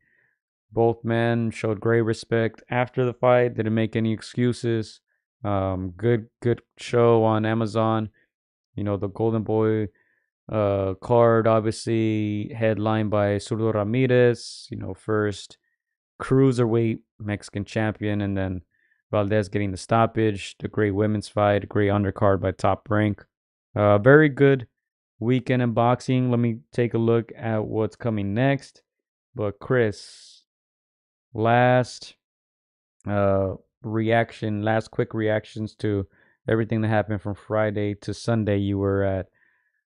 Both men showed great respect after the fight. Didn't make any excuses. Good show on Amazon. The Golden Boy card, obviously headlined by Zurdo Ramirez. First Cruiserweight Mexican champion, and then Valdez getting the stoppage. The great women's fight, great undercard by Top Rank. Very good weekend in boxing. Let me take a look at what's coming next. But Chris, last last quick reactions to everything that happened from Friday to Sunday. You were at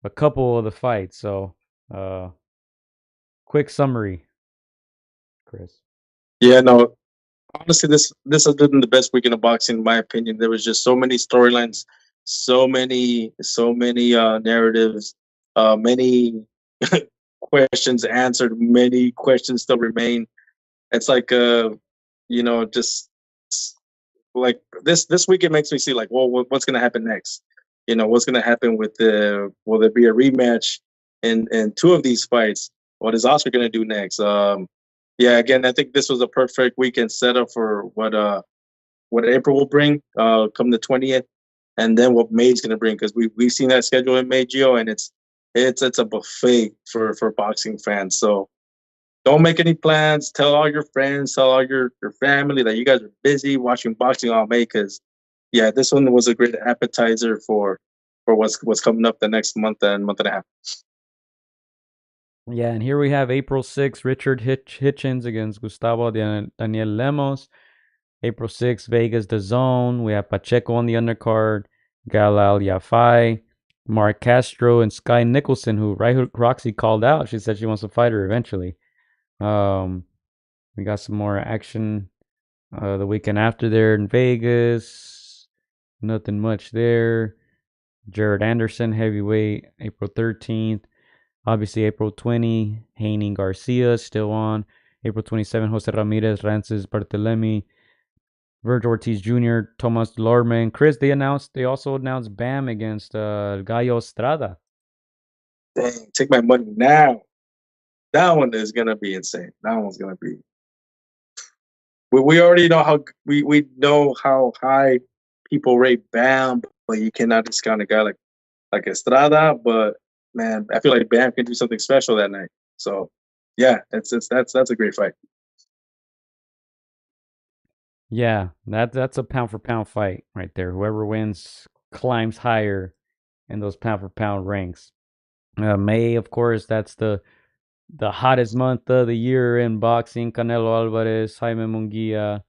a couple of the fights, so quick summary, Chris. Yeah, no, honestly, this has been the best weekend of boxing in my opinion. There was just so many storylines, so many narratives, many questions answered, many questions still remain. It's like just like this weekend makes me see like, well, what's gonna happen next? What's gonna happen with will there be a rematch in two of these fights? What is Oscar gonna do next? Yeah, again, I think this was a perfect weekend setup for what April will bring come the 20th, and then what May's gonna bring, because we've seen that schedule in May, Gio, and it's a buffet for boxing fans. So don't make any plans. Tell all your friends, tell all your family that you guys are busy watching boxing all May, because yeah, this one was a great appetizer for what's coming up the next month and month and a half. Yeah, and here we have April 6th, Richard Hitchens against Gustavo Daniel Lemos. April 6th, Vegas, The Zone. We have Pacheco on the undercard, Galal Yafai, Mark Castro, and Sky Nicholson, who Roxy called out. She said she wants to fight her eventually. We got some more action the weekend after there in Vegas. Nothing much there. Jared Anderson, heavyweight, April 13th. Obviously, April 20, Haney Garcia still on. April 27, Jose Ramirez, Rances Barthelemy, Virgil Ortiz Jr., Tomas Lorman. Chris, they also announced Bam against Gallo Estrada. Dang, take my money now. That one is gonna be insane. That one's gonna be. We already know how we know how high people rate Bam, but you cannot discount a guy like Estrada. But man, I feel like Bam can do something special that night. So yeah, that's a great fight. Yeah, that's a pound for pound fight right there. Whoever wins climbs higher in those pound for pound ranks. May, of course, that's the hottest month of the year in boxing. Canelo Alvarez, Jaime Munguia.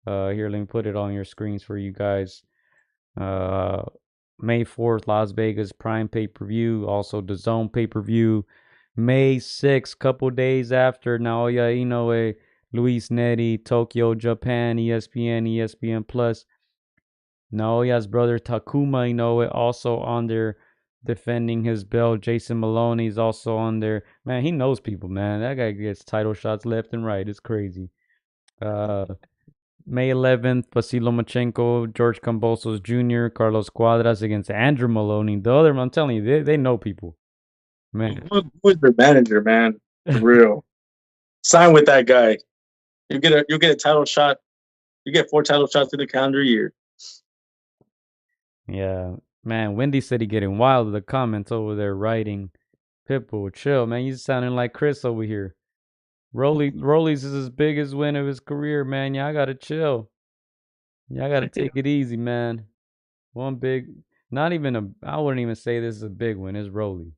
Here, let me put it on your screens for you guys. May 4th, Las Vegas Prime pay-per-view. Also, the Zone pay-per-view. May 6th, couple days after, Naoya Inoue, Luis Neri, Tokyo, Japan, ESPN, ESPN Plus. Naoya's brother Takuma Inoue also on there defending his belt. Jason Maloney's also on there. Man, he knows people, man. That guy gets title shots left and right. It's crazy. May 11th, Vasilo Lomachenko, George Kambosos Jr., Carlos Cuadras against Andrew Maloney. The other, I'm telling you, they know people. Man. Who's their manager, man? For real. Sign with that guy. You get a title shot. You get 4 title shots in the calendar year. Yeah, man. Wendy said he getting wild with the comments over there writing. Pitbull, chill, man. You sounding like Chris over here. Rollies is his biggest win of his career, man. Y'all gotta chill. Y'all gotta take it easy, man. One big not even I wouldn't even say this is a big win. It's Rolly.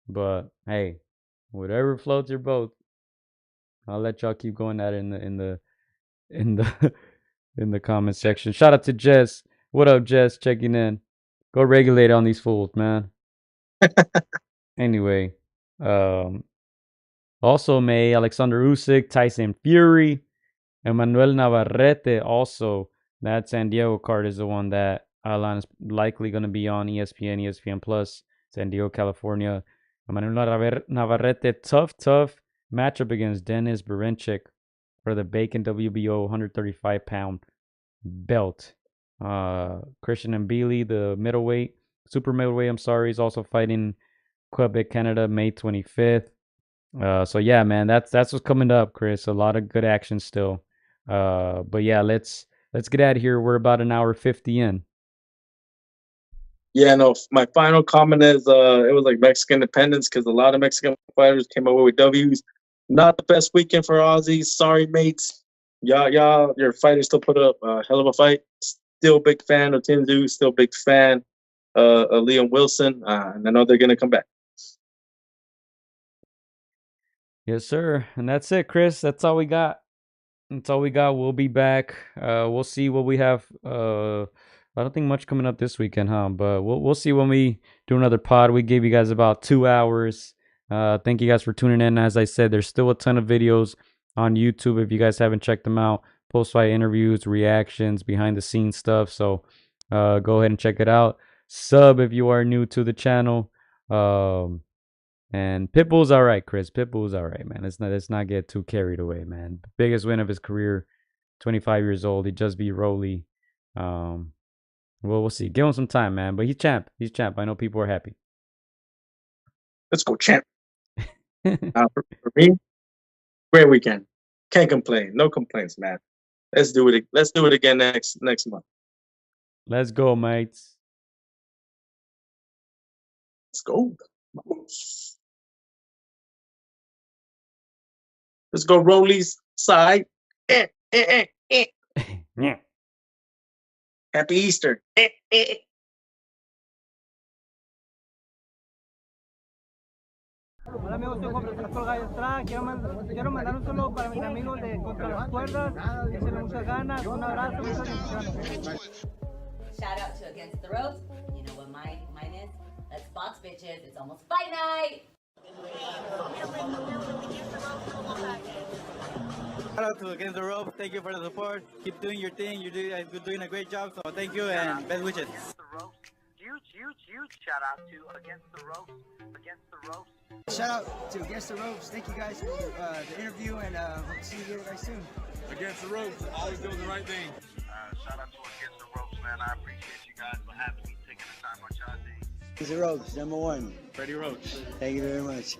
But hey, whatever floats your boat. I'll let y'all keep going at it in the in the comment section. Shout out to Jess. What up, Jess? Checking in. Go regulate on these fools, man. Anyway, also May, Alexander Usyk, Tyson Fury, Emmanuel Navarrete. Also, that San Diego card is the one that Alan is likely going to be on ESPN, ESPN Plus, San Diego, California. Emmanuel Navarrete, tough matchup against Denis Berinchyk for the Bacon WBO 135-pound belt. Christian Mbili, the middleweight, super middleweight, I'm sorry, is also fighting Quebec, Canada, May 25th. So yeah, man, that's what's coming up, Chris. A lot of good action still. But yeah, let's get out of here. We're about an hour 50 in. Yeah, no, my final comment is it was like Mexican independence because a lot of Mexican fighters came away with W's. Not the best weekend for Aussies. Sorry, mates. Y'all, your fighters still put up a hell of a fight. Still big fan of Tim Tszyu. Still big fan of Liam Wilson. And I know they're going to come back. Yes, sir. And that's it, Chris. That's all we got. That's all we got. We'll be back. We'll see what we have. I don't think much coming up this weekend, huh? But we'll see when we do another pod. We gave you guys about 2 hours. Thank you guys for tuning in. As I said, there's still a ton of videos on YouTube if you guys haven't checked them out. Post-fight interviews, reactions, behind-the-scenes stuff. So go ahead and check it out. Sub if you are new to the channel. And Pitbull's all right, Chris. Pitbull's all right, man. Let's not get too carried away, man. Biggest win of his career, 25 years old. He just beat Rolly. Well, we'll see. Give him some time, man. But he's champ. He's champ. I know people are happy. Let's go, champ. For me, great weekend. Can't complain. No complaints, man. Let's do it. Let's do it again next month. Let's go, mates. Let's go. Let's go, Rollies side. Yeah. Happy Easter. Hola amigos, soy Juan Francisco Gallo Estrada. Quiero mandar un saludo para mis amigos de Contra las Cuerdas. Échenle muchas ganas, un abrazo, muchas bendiciones. Shout out to Against the Ropes. You know what mine is? Let's box, bitches. It's almost fight night. Shout out to Against the Ropes. Thank you for the support. Keep doing your thing. You're doing a great job. So thank you and best wishes. Huge shout out to Against the Ropes. Shout out to Against the Ropes. Thank you guys for the interview and hope to see you guys soon. Against the Ropes, always doing the right thing. Shout out to Against the Ropes, man. I appreciate you guys for having me, taking the time out y'all day. Against the Ropes, #1. Freddie Roach. Thank you very much.